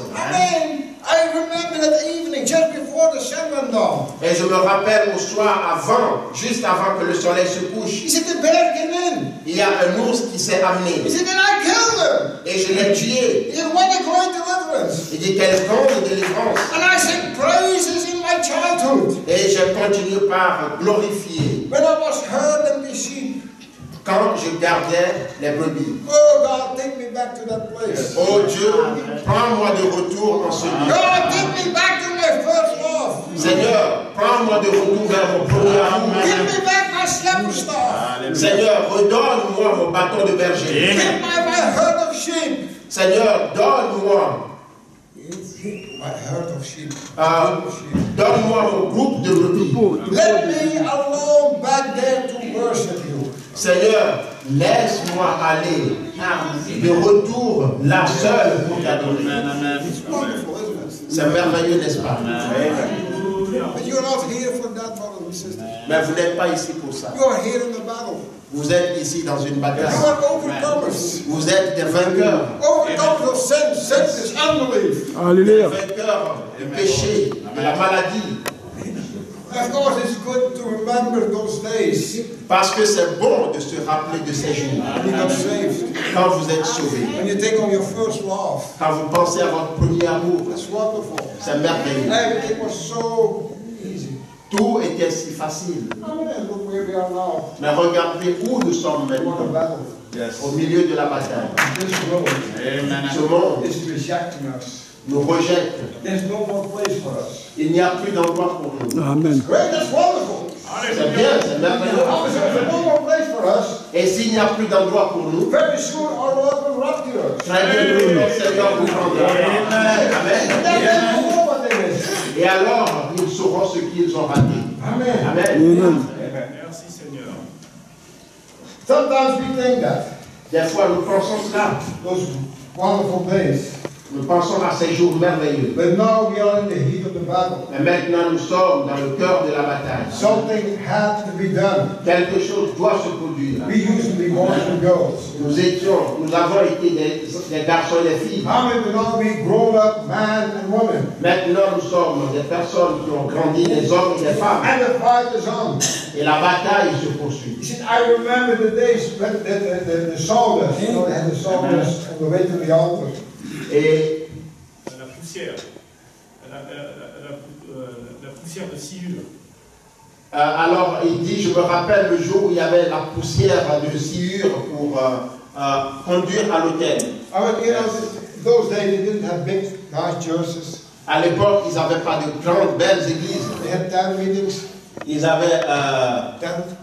I remember that evening just before the sun went down. Et je me rappelle au soir avant, juste avant que le soleil se couche. He said, the bear came in. Il y a un ours qui s'est amené. He said, and I killed him. Et je l'ai tué. He said, what a great deliverance. Il dit quelle grande délivrance. And I sang praises in my childhood. Et j'ai continué par glorifier. When I was herding the sheep. Quand je gardais les brebis. Oh God, take me back to that place. Oh Dieu, prends-moi de retour en ce lieu. God, take me back to my first love. Seigneur, prends-moi de retour vers mon premier amour. Give me back my shepherd staff. Seigneur, redonne-moi mon bâton de berger. Give me my herd of sheep. Seigneur, donne-moi. My herd of sheep. Donne-moi mon groupe de brebis. Let me alone back there to worship you. Seigneur, laisse-moi aller de retour là seul pour t'adorer. C'est merveilleux, n'est-ce pas? But you're not here for that, brothers and sisters. Mais vous n'êtes pas ici pour ça. You are here in the battle. Vous êtes ici dans une bataille. You are overcomers. Vous êtes des vainqueurs. Overcomers of sin, sickness, unbelief. Alléluia. Des vainqueurs du péché, de la maladie. Of course, it's good to remember those days. Parce que c'est bon de se rappeler de ces jours. When you got saved. Quand vous êtes sauvés. When you take on your first love. Quand vous pensez à votre premier amour. That's wonderful. C'est merveilleux. Everything was so easy. Tout était si facile. Look where we are now. Mais regardez où nous sommes On the maintenant. battle. Au milieu de la bataille. This world Ce monde is rejecting us. nous rejette. There's no more place for us. Il n'y a plus d'endroit pour nous. Amen. Great, that's wonderful. C'est bien, c'est merveilleux. There's no more place for us. Et s'il n'y a plus d'endroit pour nous, Very soon our Lord will rapture us. très bientôt notre Seigneur vous prendra. Amen. Then they will know what they missed. Et alors, ils sauront ce qu'ils ont raté. Amen. Amen. Amen. Merci Seigneur. Sometimes we think that Des fois, nous pensons cela. those wonderful days. Nous pensons à ces jours merveilleux. But now we are in the heat of the battle. Mais maintenant, nous sommes dans le cœur de la bataille. Something had to be done. Quelque chose doit se produire. We used to be boys and girls. Nous avons été des garçons et des filles. How many now we grown up man and woman? Maintenant, nous sommes des personnes qui ont grandi, des hommes et des femmes. And the fight is on. Et la bataille se poursuit. He said, I remember the days when the sawdust, you know, they had the sawdust on the way to the altar. Et La poussière. La poussière de sciure. alors, il dit, je me rappelle le jour où il y avait la poussière de sciure pour conduire à l'autel. I mean, you know, those days they didn't have big, nice churches. À l'époque, ils n'avaient pas de grandes, belles églises. They had tent meetings. Ils avaient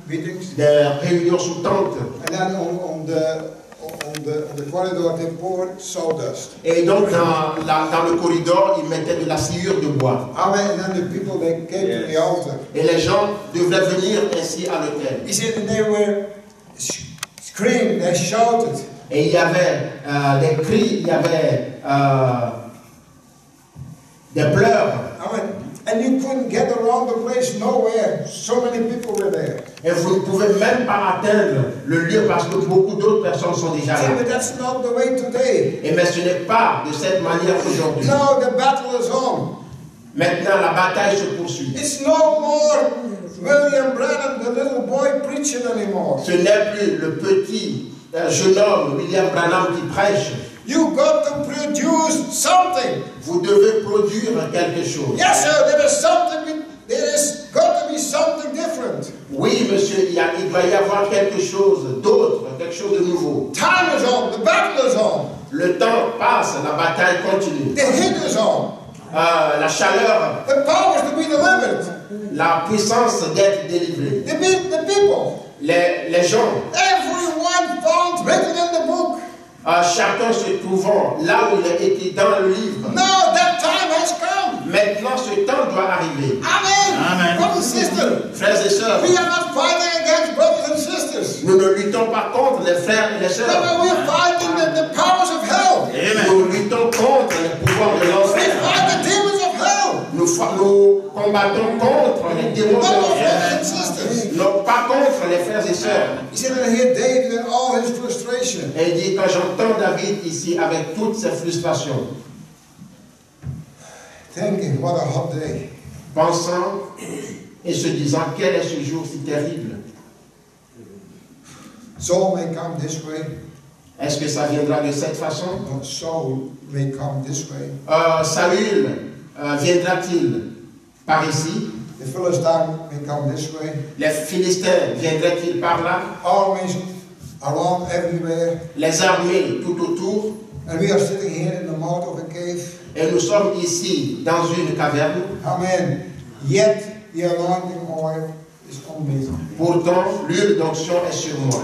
des réunions sous tente. And then on the corridor they poured sawdust. Et donc, dans le corridor, ils mettaient de la sciure de bois. Amen. And then the people they came to the altar. Et les gens devaient venir ainsi à l'autel. He said, and they were screaming, they shouted. Et il y avait des cris, il y avait des pleurs. Amen. And you couldn't get around the place nowhere. So many people were there. Et vous ne pouvez même pas atteindre le lieu parce que beaucoup d'autres personnes sont déjà là. But that's not the way today. Et mais ce n'est pas de cette manière aujourd'hui. Now the battle is on. Maintenant, la bataille se poursuit. It's no more William Branham, the little boy preaching anymore. Ce n'est plus le petit jeune homme, William Branham, qui prêche. You got to produce something. Vous devez produire quelque chose. Yes, sir, there is something. There is got to be something different. Oui, monsieur, il doit y avoir quelque chose d'autre, quelque chose de nouveau. Time is on. The battle is on. Le temps passe, la bataille continue. The hit is on. la chaleur, the powers to be delivered, la puissance d'être délivré. the people, Les gens, everyone found written in the book. chacun se trouvant là où il est écrit dans le livre. Now that time has come. Maintenant, ce temps doit arriver. Amen. Amen. Brothers and sisters, Frères et sœurs, we are not fighting against brothers and sisters. nous ne luttons pas contre les frères et les sœurs. No, we are fighting the powers of hell. Nous luttons contre les pouvoirs de We l'enfer. fight the demons of hell. Nous combattons contre les démons de Not our l'enfer. brothers and sisters. Non, pas contre les frères et sœurs. He said, and here David in all his frustration. Et il dit, quand j'entends David ici avec toutes ses frustrations, Thinking, what a hot day. pensant et se disant, quel est ce jour si terrible? Saul may come this way, Est-ce que ça viendra de cette façon? but Saul may come this way. Saül viendra-t-il par ici? The Philistine may come this way. Les Philistins viendraient-ils par là? Armies around everywhere. Les armées tout autour? And we are sitting here in the mouth of a cave. Et nous sommes ici dans une caverne. Amen. Yet the anointing oil is on me. Pourtant, l'huile d'onction est sur moi.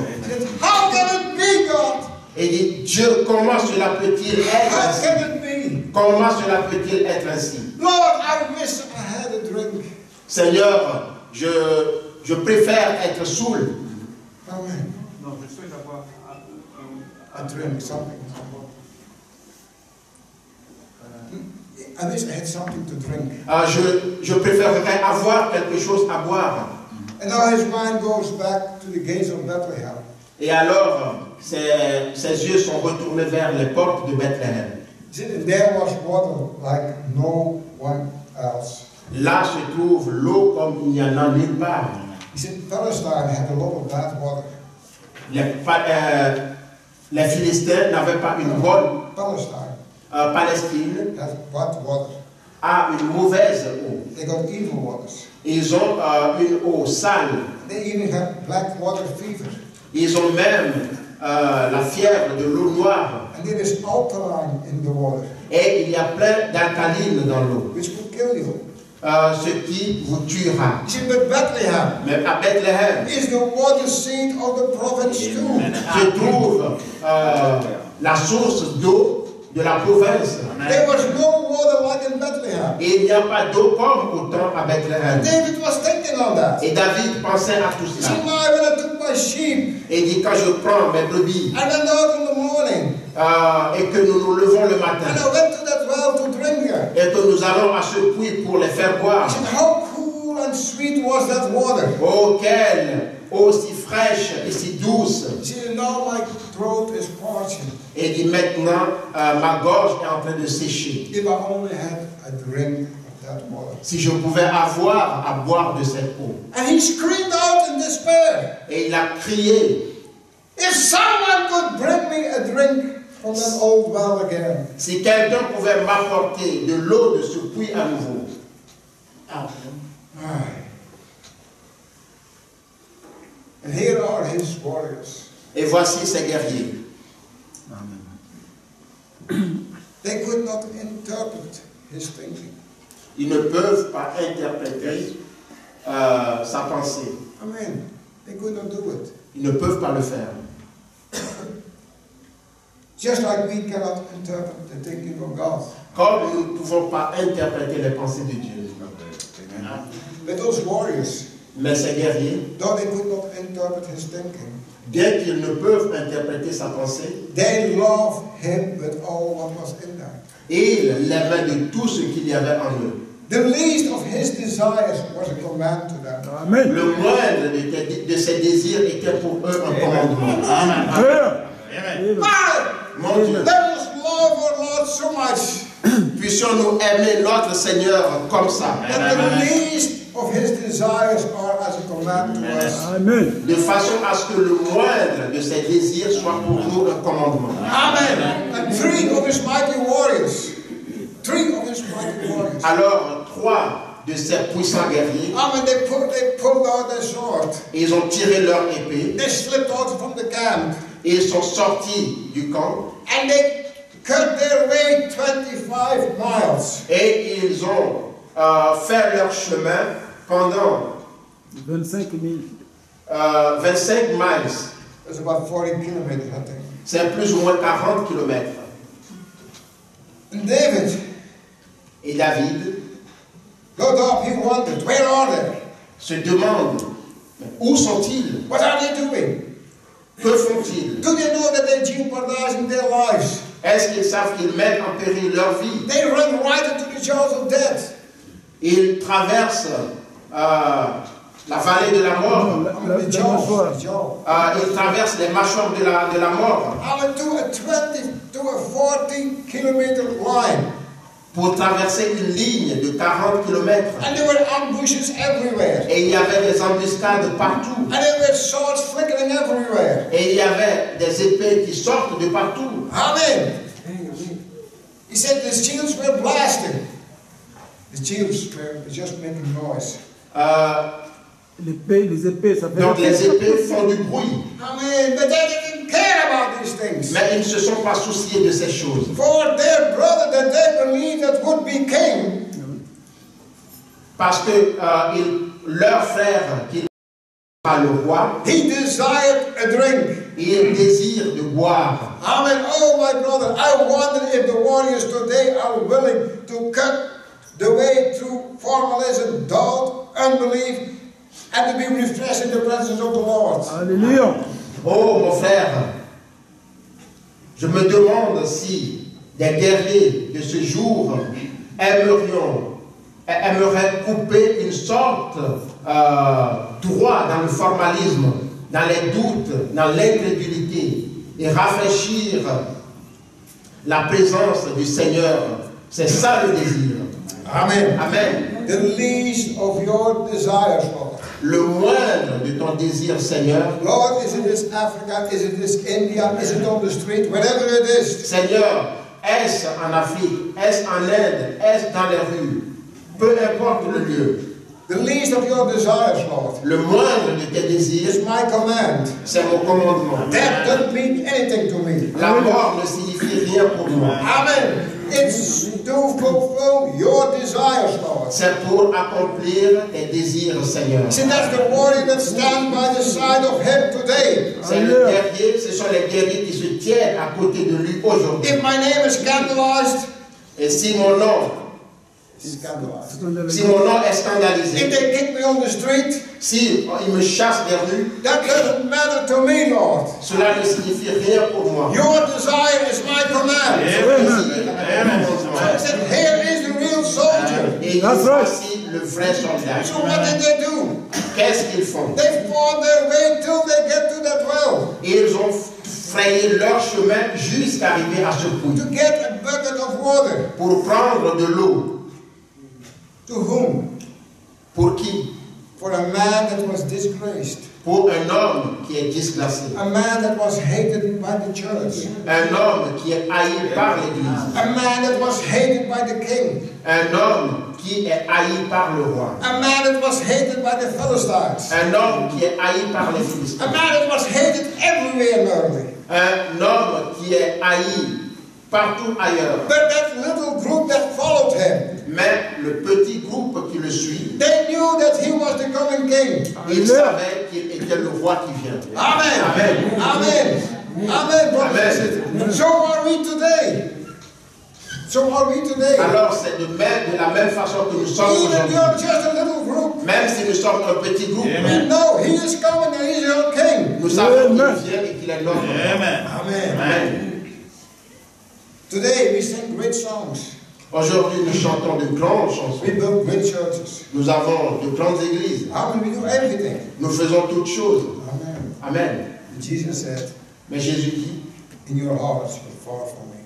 How can it be, God? Et il dit, Dieu, comment cela peut-il être How ainsi? can it be? Comment cela peut-il être ainsi? Lord, I wish I had a drink. Seigneur, je préfère être saoul. Amen. Non, je souhaite avoir A drink, something. I wish I had something to drink. Je préférerais avoir quelque chose à boire. And now his mind goes back to the gates of Bethlehem. Et alors, ses yeux sont retournés vers les portes de Bethléem. He said, and there was water like no one else. Là se trouve l'eau comme il n'y en a nulle part. He said, Palestine had a lot of bad water. Les Philistins n'avaient pas une bonne Palestine Palestine had bad water. a une mauvaise eau. They got evil waters. Ils ont une eau sale. They even had black water fever. Ils ont même la fièvre de l'eau noire. And there is alkaline in the water, Et il y a plein d'alcalines dans l'eau. which would kill you. Ce qui vous tuera. He said, but Bethlehem Même à Bethléem is the water seat of the province too. se trouve la source d'eau de la province. There was no water like in Bethlehem. Et il n'y a pas d'eau comme autant à Bethléem. David was thinking on that. Et David pensait à tout He cela. said, now when I took my sheep, Et il dit, quand je prends mes brebis I went out in the morning, et que nous nous levons le and matin I went to that well to drink there. et que nous allons à ce puits pour les faire boire. He said, how cool and sweet was that water? Oh, quelle eau si fraîche et si douce. He said, now my throat is parching. Et il dit, maintenant, ma gorge est en train de sécher. If I only had a drink of that water. Si je pouvais avoir à boire de cette eau. And he screamed out in despair, Et il a crié, if someone could bring me a drink from that old well again. si quelqu'un pouvait m'apporter de l'eau de ce puits à nouveau. And here are his warriors. Et voici ces guerriers. They could not interpret his thinking. Ils ne peuvent pas interpréter sa pensée. Amen. They could not do it. Ils ne peuvent pas le faire. Just like we cannot interpret the thinking of God. Comme nous ne pouvons pas interpréter les pensées de Dieu. But those warriors, Mais ces guerriers, though they could not interpret his thinking, bien qu'ils ne peuvent interpréter sa pensée, they loved him with all what was in them. ils l'aimaient de tout ce qu'il y avait en eux. The least of his desires was a command to them. Amen. Le moindre de ses désirs était pour eux un commandement. Amen. Mon Dieu, Let us love our Lord so much puissions-nous aimer notre Seigneur comme ça, that the least of his desires are as a command to us. Amen. de façon à ce que le moindre de ses désirs soit pour nous un commandement. Amen. And three of his mighty warriors. Alors, 3 de ces puissants guerriers, Amen. They pulled out their sword. ils ont tiré leur épée They slipped out from the camp. et ils sont sortis du camp And they cut their way 25 miles. Et ils ont fait leur chemin pendant 25 000. 25 miles. That's about 40 kilometers, I think. C'est plus ou moins 40 kilomètres. And David, Et David got up, he wondered, where are they? se demande, où sont-ils? What are they doing? Que font-ils? Do they know that they're jeopardizing their lives? Est-ce qu'ils savent qu'ils mettent en péril leur vie? They run right into the jaws of death. Ils traversent la vallée de la mort. The mâchoire. jaws. Ils traversent les mâchoires de la mort To a 20 to a 40 kilometer line. pour traverser une ligne de 40 kilomètres. And there were ambushes everywhere. Et il y avait des embuscades partout. And there were swords flickering everywhere. Et il y avait des épées qui sortent de partout. Amen. He said the shields were blasting. The shields were just making noise. Les épées, ça fait... Donc les épées font du bruit. Amen. But they didn't care about these things. Mais ils ne se sont pas souciés de ces choses. For their brother that they believed that would be king, Parce que leur frère, qui sera le roi, he desired a drink. il désire de boire. Amen. Oh, my brother, I wonder if the warriors today are willing to cut the way through formalism, doubt, unbelief, and to be refreshed in the presence of the Lord. Alléluia. Oh mon frère, je me demande si des guerriers de ce jour aimeraient couper une sorte droit dans le formalisme, dans les doutes, dans l'incrédulité et rafraîchir la présence du Seigneur. C'est ça le désir. Amen. Amen. The least of your desires, Lord. Le moindre de ton désir, Seigneur. Lord, is it this Africa? Is it this India? Is it on the street? Wherever it is. Seigneur, est-ce en Afrique, est-ce en Inde, est-ce dans les rues? Peu importe le lieu. The least of your desires, Lord. Le moindre de tes désirs, Is my command. c'est mon commandement. That doesn't mean anything to me. La mort ne signifie rien pour moi. Amen. It's to fulfill your desires, Lord. C'est pour accomplir tes désirs, Seigneur. See, that's the warrior that stands by the side of him today. C'est le guerrier, ce sont les guerriers qui se tiennent à côté de lui aujourd'hui. If my name is scandalized, Et si mon nom he's scandalized. Si mon nom est scandalisé, If they kick me on the street, si il me chasse des rues, that doesn't matter to me, Lord. cela ne signifie rien pour moi. Your desire is my command. I said, here is the real soldier. Et voici le vrai soldat. So what did they do? Qu'est-ce qu'ils font? They fought their way till they get to that well. Ils ont frayé leur chemin jusqu'à arriver à ce puits To get a bucket of water. pour prendre de l'eau. To whom? Pour qui? For a man that was disgraced. Pour un homme qui est disgracé. A man that was hated by the church. Un homme qui est haï par l'Église. A man that was hated by the king. Un homme qui est haï par le roi. A man that was hated by the Philistines. Un homme qui est haï par les Philistins. A man that was hated everywhere normally. Un homme qui est haï partout ailleurs. But that little group that followed him, Mais le petit groupe qui le suit, they knew that he was the coming king. il savait qu'il était le roi qui vient. Amen. Amen. Amen. Amen. brothers and Amen. sisters. So are we today. So are we today. Alors c'est de la même façon que nous sommes Even aujourd'hui. you're just a little group. Même si nous sommes un petit groupe, We know he is coming and he's your king. nous savons qu'il Amen. vient et qu'il est notre roi. Amen. Amen. Amen. Today we sing great songs. Aujourd'hui, nous chantons de grandes chansons. We build great churches. Nous avons de grandes églises. Amen. We do everything. Nous faisons toutes choses. Amen. Amen. Jesus said, Mais Jésus dit, in your hearts you're far from me.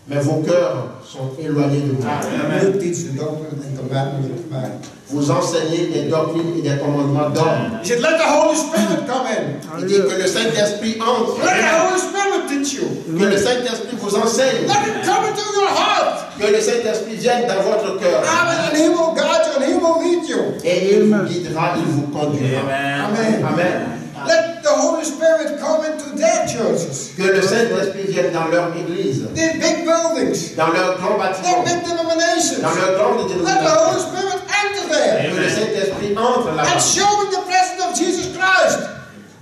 mais vos cœurs sont éloignés de moi. You teach the doctrine and commandments of man. Vous enseignez des doctrines et des commandements d'hommes. He said, let the Holy Spirit come in. Il dit que le Saint-Esprit entre. Let the Holy Spirit teach you. Que le Saint-Esprit vous enseigne. Let it come into your heart. Que le Saint-Esprit vienne dans votre cœur. Amen. And he will guide you and he will lead you. Et il vous guidera, il vous conduira. Amen. Amen. Let the Holy Spirit come into their churches. Que le Saint-Esprit vienne dans leur église, Their big buildings. dans leur grand Their bâtiment, big denominations. dans leur grande Let the dénomination. Holy Spirit enter there. Que le Saint-Esprit entre And là-bas showing the presence of Jesus Christ.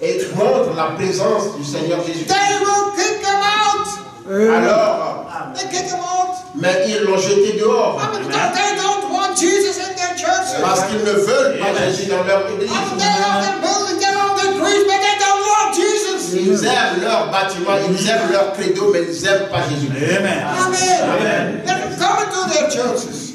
et montre la présence du Seigneur Jésus. They will kick them out. Alors, They kick them out. mais ils l'ont jeté dehors Because they don't want Jesus in their churches. parce qu'ils ne veulent pas Jésus dans leur église. They love their building, they love their creed, but they don't love Jesus. Ils aiment leur bâtiment, ils aiment leur credo, mais ils n'aiment pas Jésus. Amen. Let them come into their churches.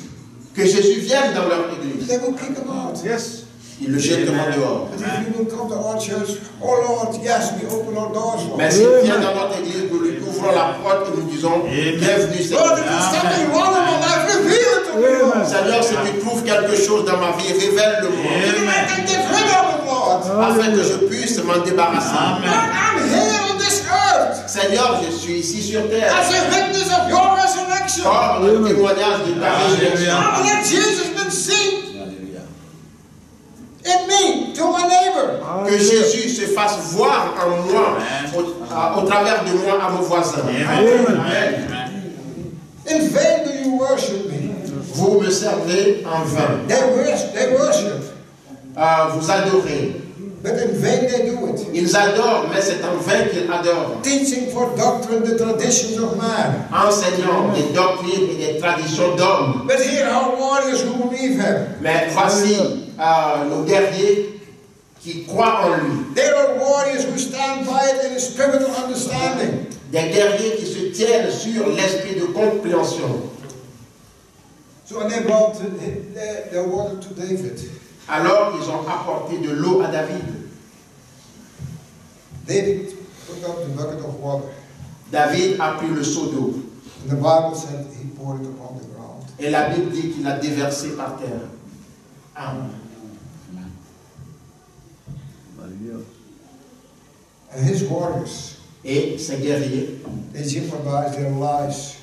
Que Jésus vienne dans leur église. They will kick them out. Yes. Ils le jetteront dehors. But if you will come to our church, oh Lord, yes, we open our doors for Mais you. s'il vient dans notre église, nous lui ouvrons la porte et nous disons bienvenue Lord, Seigneur. if there's something wrong in my life, reveal it to me, Lord. Seigneur, si tu trouves quelque chose dans ma vie, révèle-le-moi. So that I can get rid of it, Lord. Afin que je puisse m'en débarrasser. Lord, I'm here on this earth Seigneur, je suis ici sur terre. as a witness of your resurrection. Comme un témoignage de ta résurrection. I will let Jesus be seen in me to my neighbor. Que Jésus se fasse voir en moi, au travers de moi à mon voisin. Amen. In vain do you worship me. Vous me servez en vain. They worship, Vous adorez. but in vain they do it. Ils adorent, mais c'est en vain qu'ils adorent. Teaching for doctrine the traditions of man. Enseignant des doctrines et des traditions d'hommes. But here are warriors who believe him. Mais voici nos guerriers qui croient en lui. There are warriors who stand by it in a spiritual understanding. Des guerriers qui se tiennent sur l'esprit de compréhension. So when they brought the water to David, Alors ils ont apporté de l'eau à David. David took up the bucket of water. David a pris le seau d'eau. And the Bible said he poured it upon the ground. Et la Bible dit qu'il a déversé par terre. Amen. And his warriors, Et ces guerriers, they jeopardized their lives.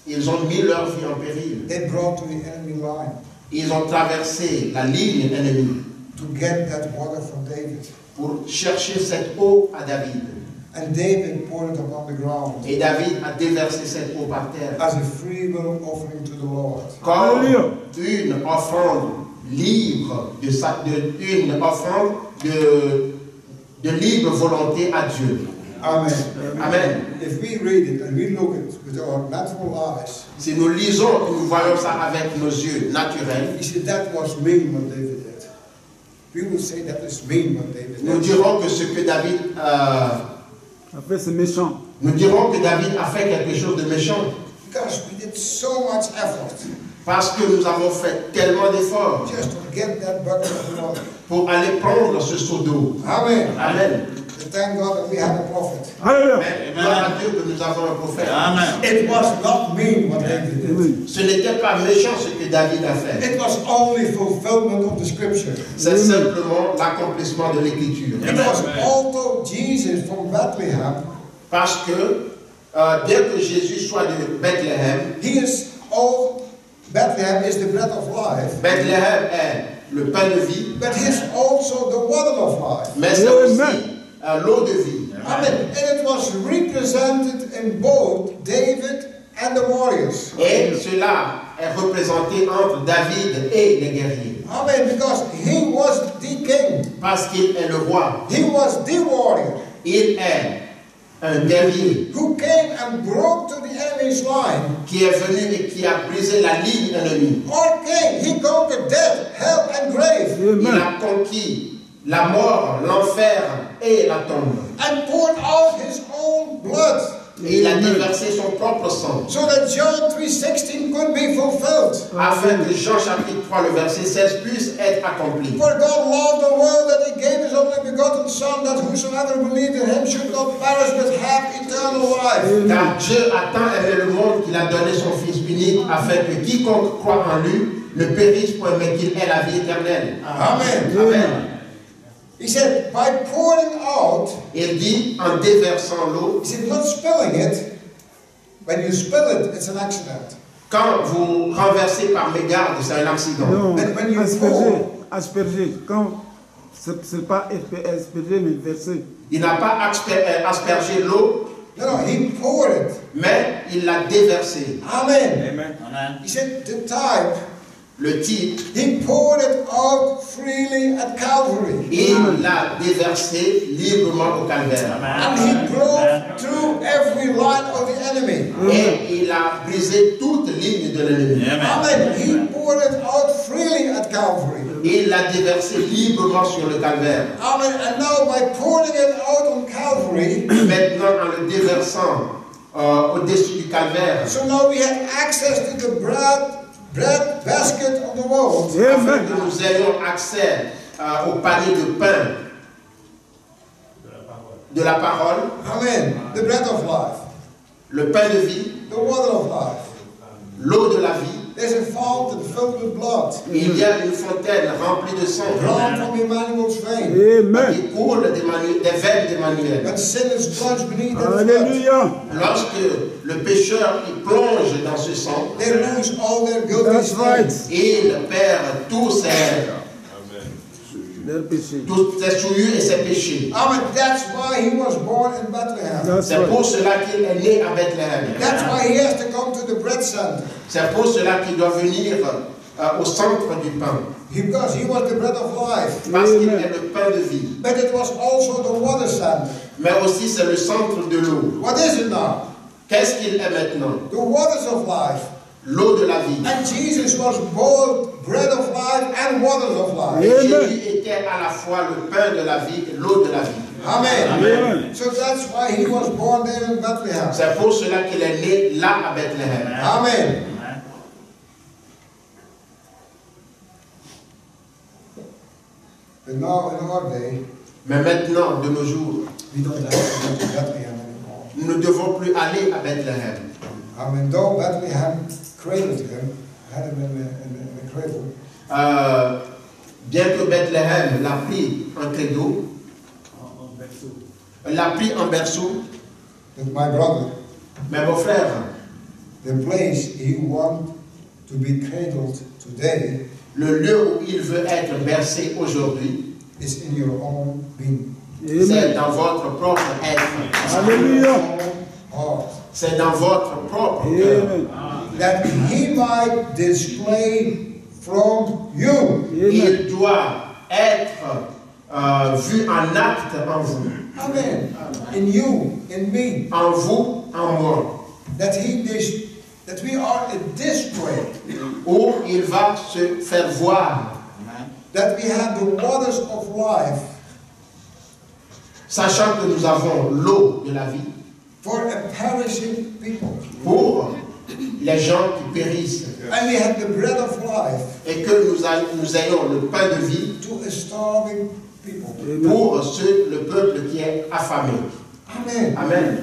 ils ont mis leur vie en péril. They brought to the enemy line Ils ont traversé la ligne ennemie to get that water from David. pour chercher cette eau à David. And David poured it upon the ground Et David a déversé cette eau par terre as a free will offering to the Lord. comme Alléluia. une offrande libre, une offrande de libre volonté à Dieu. Amen. Amen. If we read it and we look at it with our natural eyes, Si nous lisons et nous voyons ça avec nos yeux naturels, we say that was mean what David did. We would say that is mean what David nous did. dirons que ce que David Après, c'est méchant. nous dirons que David a fait quelque chose de méchant Because we did so much effort parce que nous avons fait tellement d'efforts just to get that bucket of water. pour aller prendre ce seau d'eau. Amen. Amen. Thank God that we have a prophet. Alléluia. Mais gloire à Dieu que nous avons un prophète. It was not mean what David did. Oui. Ce n'était pas méchant ce que David a fait. It was only fulfillment of the scripture. C'est simplement l'accomplissement de l'écriture. Because although Jesus from Bethlehem, Parce que dès que Jésus soit de Bethléem, he is all Bethlehem is the bread of life, Bethléem est le pain de vie, but he's also the water of life. mais c'est aussi l'eau de vie. Amen. And it was represented in both David and the warriors. Et cela est représenté entre David et les guerriers. Amen. Because he was the king. Parce qu'il est le roi. He was the warrior Il est un guerrier who came and broke to the enemy's line. qui est venu et qui a brisé la ligne ennemie. Or king, he conquered death, hell, and grave. Il a conquis la mort, l'enfer et la tombe. And poured out his own blood. Et il a déversé son propre sang. So that John 3:16 could be fulfilled. Afin que Jean chapitre 3, le verset 16 puisse être accompli. For God loved the world that he gave his only begotten Son, that whosoever believed in him should not perish but have eternal life. Car Dieu a tant aimé le monde qu'il a donné son Fils unique afin que quiconque croit en lui ne périsse point mais qu'il ait la vie éternelle. Amen. Amen. He said, by pouring out, Il dit en déversant l'eau. he said, not spilling it. When you spill it, it's an accident. Quand vous renversez par mégarde, c'est un accident. Non, When you asperger, pour, asperger. Quand C'est pas asperger, mais verser. Il n'a pas aspergé l'eau, No, no, he poured it. mais il l'a déversé. Amen. Amen. He said the type, Le type, he poured it out freely at Calvary. il l'a déversé librement au calvaire. And he broke through every line of the enemy. Et il a brisé toute ligne de l'ennemi. Amen. He poured it out freely at Calvary. Il l'a déversé librement sur le calvaire. Amen. And now by pouring it out on Calvary, Maintenant, en le déversant au-dessus du calvaire, so now we have access to the bread basket of the world. afin que nous ayons accès au panier de pain de la parole, Amen. The bread of life, le pain de vie, the water of life. l'eau de la vie. There's a fountain filled with blood, Il y a une fontaine remplie de sang drawn from Emmanuel's vein. Amen. qui coule des veines d'Emmanuel. When sin is plunged beneath that blood, Alléluia. Lorsque le pécheur il plonge dans ce sang, they lose all their guilty That's right. stains. il perd toutes ses souillures et ses péchés. Amen. That's why he was born in Bethlehem. That's C'est pour right. cela qu'il est né à Bethléem. That's why he has to come to the bread center. C'est pour cela qu'il doit venir au centre du pain. Because he was the bread of life. Parce qu'il Amen. est le pain de vie. But it was also the water center. Mais aussi c'est le centre de l'eau. What is it now? Qu'est-ce qu'il est maintenant? The waters of life. L'eau de la vie. And Jesus was both bread of life and waters of life. Et Amen. Jésus était à la fois le pain de la vie et l'eau de la vie. Amen. Amen. So that's why he was born there in Bethlehem. C'est pour cela qu'il est né là à Bethléem. Amen. But now in our day, Mais maintenant, de nos jours, we don't have to go to Bethlehem anymore. nous ne devons plus aller à Bethléem. Amen. Though Bethlehem cradled him, had him in a cradle, Bien que Bethléem l'a pris en credo, l'a pris en berceau, but my brother, mais mon frère, the place he wants to be cradled today le lieu où il veut être bercé aujourd'hui, is in your own being, c'est Amen. dans votre propre être. Alléluia. heart, C'est dans votre propre cœur. Amen. that he might display from you. Amen. Il doit être vu en acte en vous. Amen. In you, in me, En vous, en moi. that we are a display, Où il va se faire voir. that we have the waters of life Sachant que nous avons l'eau de la vie for a perishing people, pour les gens qui périssent. and we have the bread of life Et que nous ayons le pain de vie to a starving people. pour le peuple qui est affamé. Amen. Amen.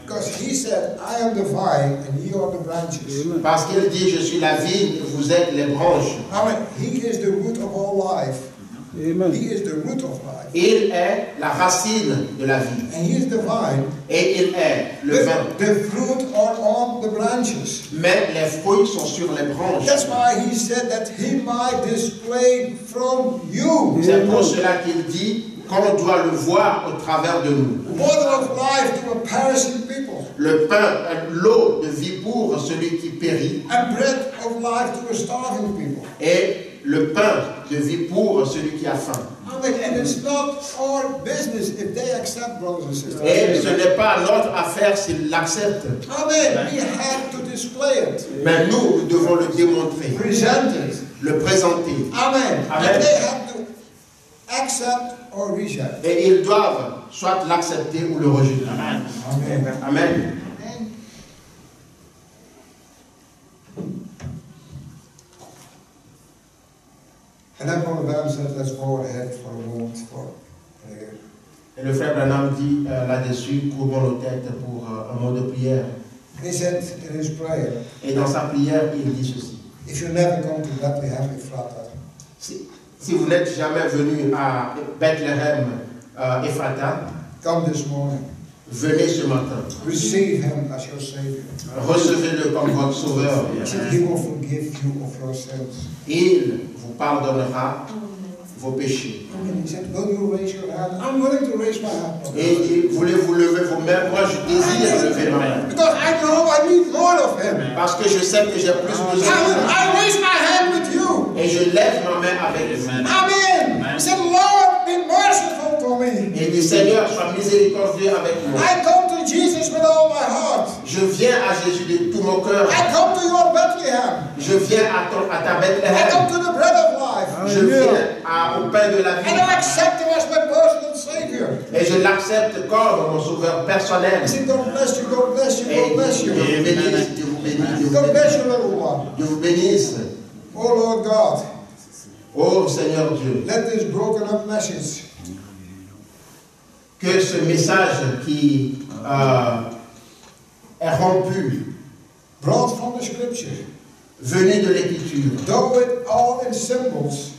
Because he said, I am the vine and ye are the branches. Parce qu'il dit, je suis la vigne et vous êtes les branches. Amen. He is the root of all life. Amen. He is the root of life. Il est la racine de la vie. And he is the vine. Et il est le vin. The fruit are on the branches. Mais les fruits sont sur les branches. That's why he said that he might display from you. C'est pour cela qu'il dit qu'on doit le voir au travers de nous. Water of life to a perishing people. Le pain, l'eau de vie pour celui qui périt. And bread of life to a starving people. Et le pain de vie pour celui qui a faim. Amen. And it's not our business if they accept, brothers and sisters. Et ce n'est pas notre affaire s'ils l'acceptent. Amen. We have to display it. Mais nous devons le démontrer, Present it. le présenter. Amen. Amen. And they have to accept or reject. Et ils doivent soit l'accepter ou le rejeter. Amen. Amen. And then Brother Branham said, let's go ahead for a moment for prayer. Et le frère Branham dit là-dessus, courbons nos têtes pour un mot de prière. And he said in his prayer, Et dans sa prière, il dit ceci. if you never come to Bethlehem, Ephrata, Si vous n'êtes jamais venu à Bethléem, Ephrata, come this morning. venez ce matin. Receive him as your Savior. Recevez-le comme votre sauveur. He will forgive you of your sins. Il vous pardonnera vos péchés. And he said, will you raise your hand? I'm willing to raise my hand. Et il dit, voulez-vous lever vos mains? Moi, je désire lever ma main. Because I know I need more of him. Parce que je sais que j'ai plus besoin de vous. I raise my hand with you. Et je lève ma main avec vous. Amen. He said, Lord, be merciful to me. Et il dit, Seigneur, sois miséricordieux avec moi. I come to Jesus with all my heart. Je viens à Jésus de tout mon cœur. I come to your Bethlehem. Je viens à ta I Bethléem. come to the bread of life. Je viens au pain de la And vie. I accept him as my personal Savior. Et je l'accepte comme mon sauveur personnel. He said, God bless you, God bless you, Et God bless you. Dieu vous bénisse, Dieu vous bénisse, Dieu vous God bénisse. bless you, little one. Dieu vous bénisse. Oh Lord God, Oh Seigneur Dieu, let this broken up message que ce message qui est rompu, brought from the scripture, venu de l'Écriture, though it all in symbols,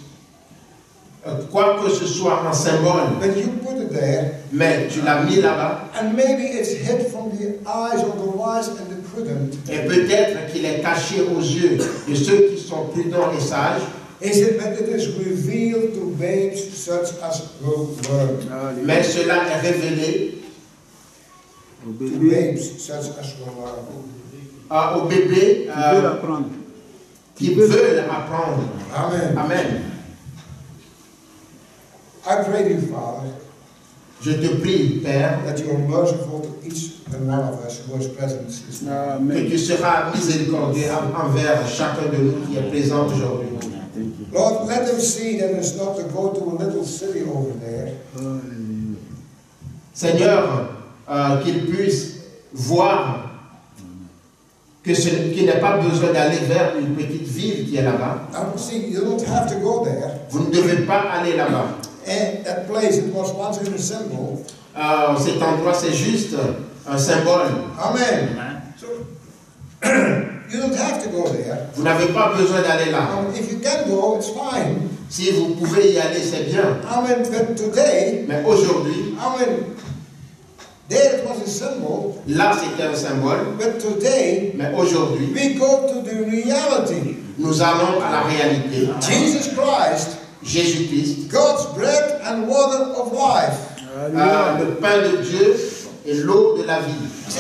quoi que ce soit en symbole, but you put it there, mais tu l'as mis là-bas, and maybe it's hid from the eyes of the wise and the prudent. et peut-être qu'il est caché aux yeux de ceux qui sont prudents et sages, Is it that it is revealed to babes such as will learn? mais cela est révélé To babes such as will learn. aux bébés Tu veux l'apprendre. qui veulent apprendre. Amen. Amen. I pray thee, Father, Je te prie, Père, that you are merciful to each and one of us who is present this morning. que Amen. tu seras miséricordieux envers chacun de nous qui est présent aujourd'hui. Lord, let them see that it's not to go to a little city over there, Seigneur, qu'ils puissent voir qu'il n'est pas besoin d'aller vers une petite ville qui est là-bas. see, you don't have to go there. Vous ne devez pas aller là-bas. And that place, it was once in a symbol. Cet endroit, c'est juste un symbole. Amen. So, you don't have to go there. Vous n'avez pas besoin d'aller là. If you can go, it's fine. Si vous pouvez y aller, c'est bien. Amen. But today, Mais aujourd'hui, amen, there it was a symbol. là, c'était un symbole. But today, Mais aujourd'hui, we go to the reality. nous allons à la réalité. Jesus Christ, Jésus-Christ, God's bread and water of life. le pain de Dieu et l'eau de la vie.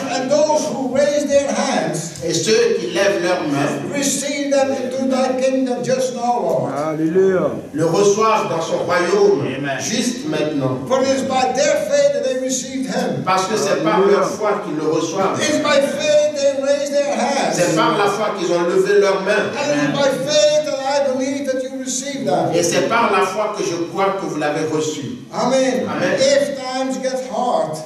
And those who raise their hands, Et ceux qui lèvent leurs mains receive them into thy kingdom just now, Lord. Alléluia. le reçoivent dans son royaume juste maintenant. For it is by their faith that they received him. Parce que c'est par leur foi qu'ils le reçoivent. It is by faith they raise their C'est hands. par la foi qu'ils ont levé leurs mains. And it is by faith that I believe that you receive them. Et c'est par la foi que je crois que vous l'avez reçu. Amen. Amen. If times get hard,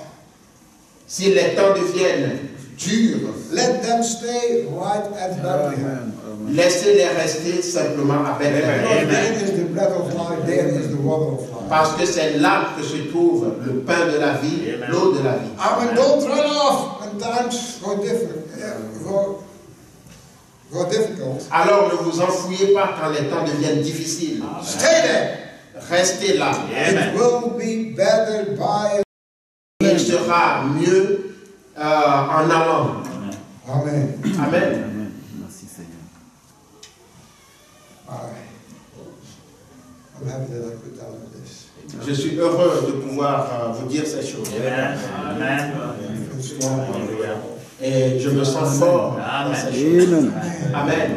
Si les temps deviennent durs, let them stay right at Bethlehem. laissez-les rester simplement avec Because eux. there is the bread of life, there is the water of life. Parce que c'est là que se trouve le pain de la vie, l'eau de la vie. Amen. Don't run off when times go different. Go difficult. Alors ne vous enfouillez pas quand les temps deviennent difficiles. Stay there. Restez là. It will be better by. Il sera mieux en allant. Amen. Amen. Merci Seigneur. I'm happy that I could tell you this. Je suis heureux de pouvoir vous dire ces choses. Amen. Et je me sens fort dans ces choses. Amen. Amen.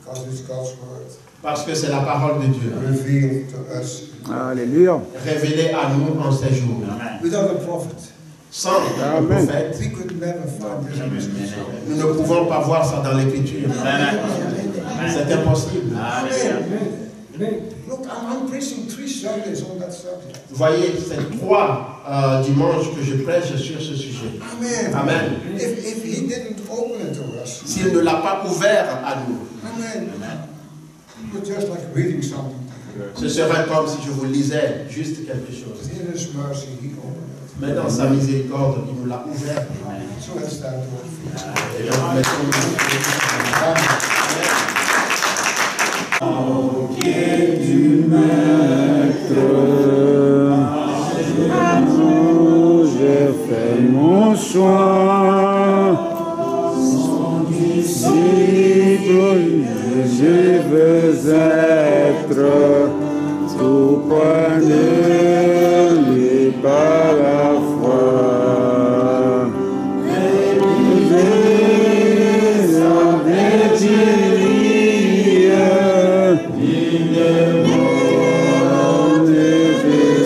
Because it's God's word Parce que c'est la parole de Dieu. revealed to us Alléluia. Révélée à nous en ces jours. without a prophet. Sans le Amen. prophète, We could never find this in the scripture. nous ne pouvons pas voir ça dans l'Écriture. C'est impossible. Amen. Look, I'm preaching 3 Sundays on that subject. Vous voyez, c'est 3 dimanches que je prêche sur ce sujet. Amen. Amen. If he didn't open it to us, S'il ne l'a pas ouvert à nous, amen. It's just like reading something. ce serait comme si je vous lisais juste quelque chose. In his mercy, he opened it. Mais dans sa miséricorde, il nous l'a ouvert. So let's stand to our feet. Et donc, Au pied du Maître, j'ai fait mon choix. Son disciple, je veux être tout Accompagnez-les par la foi. Les hommes d'Étienne, dignement de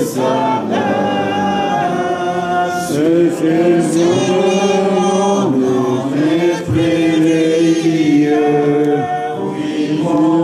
sa place, se faisant des prières, oui, mon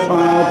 Bye.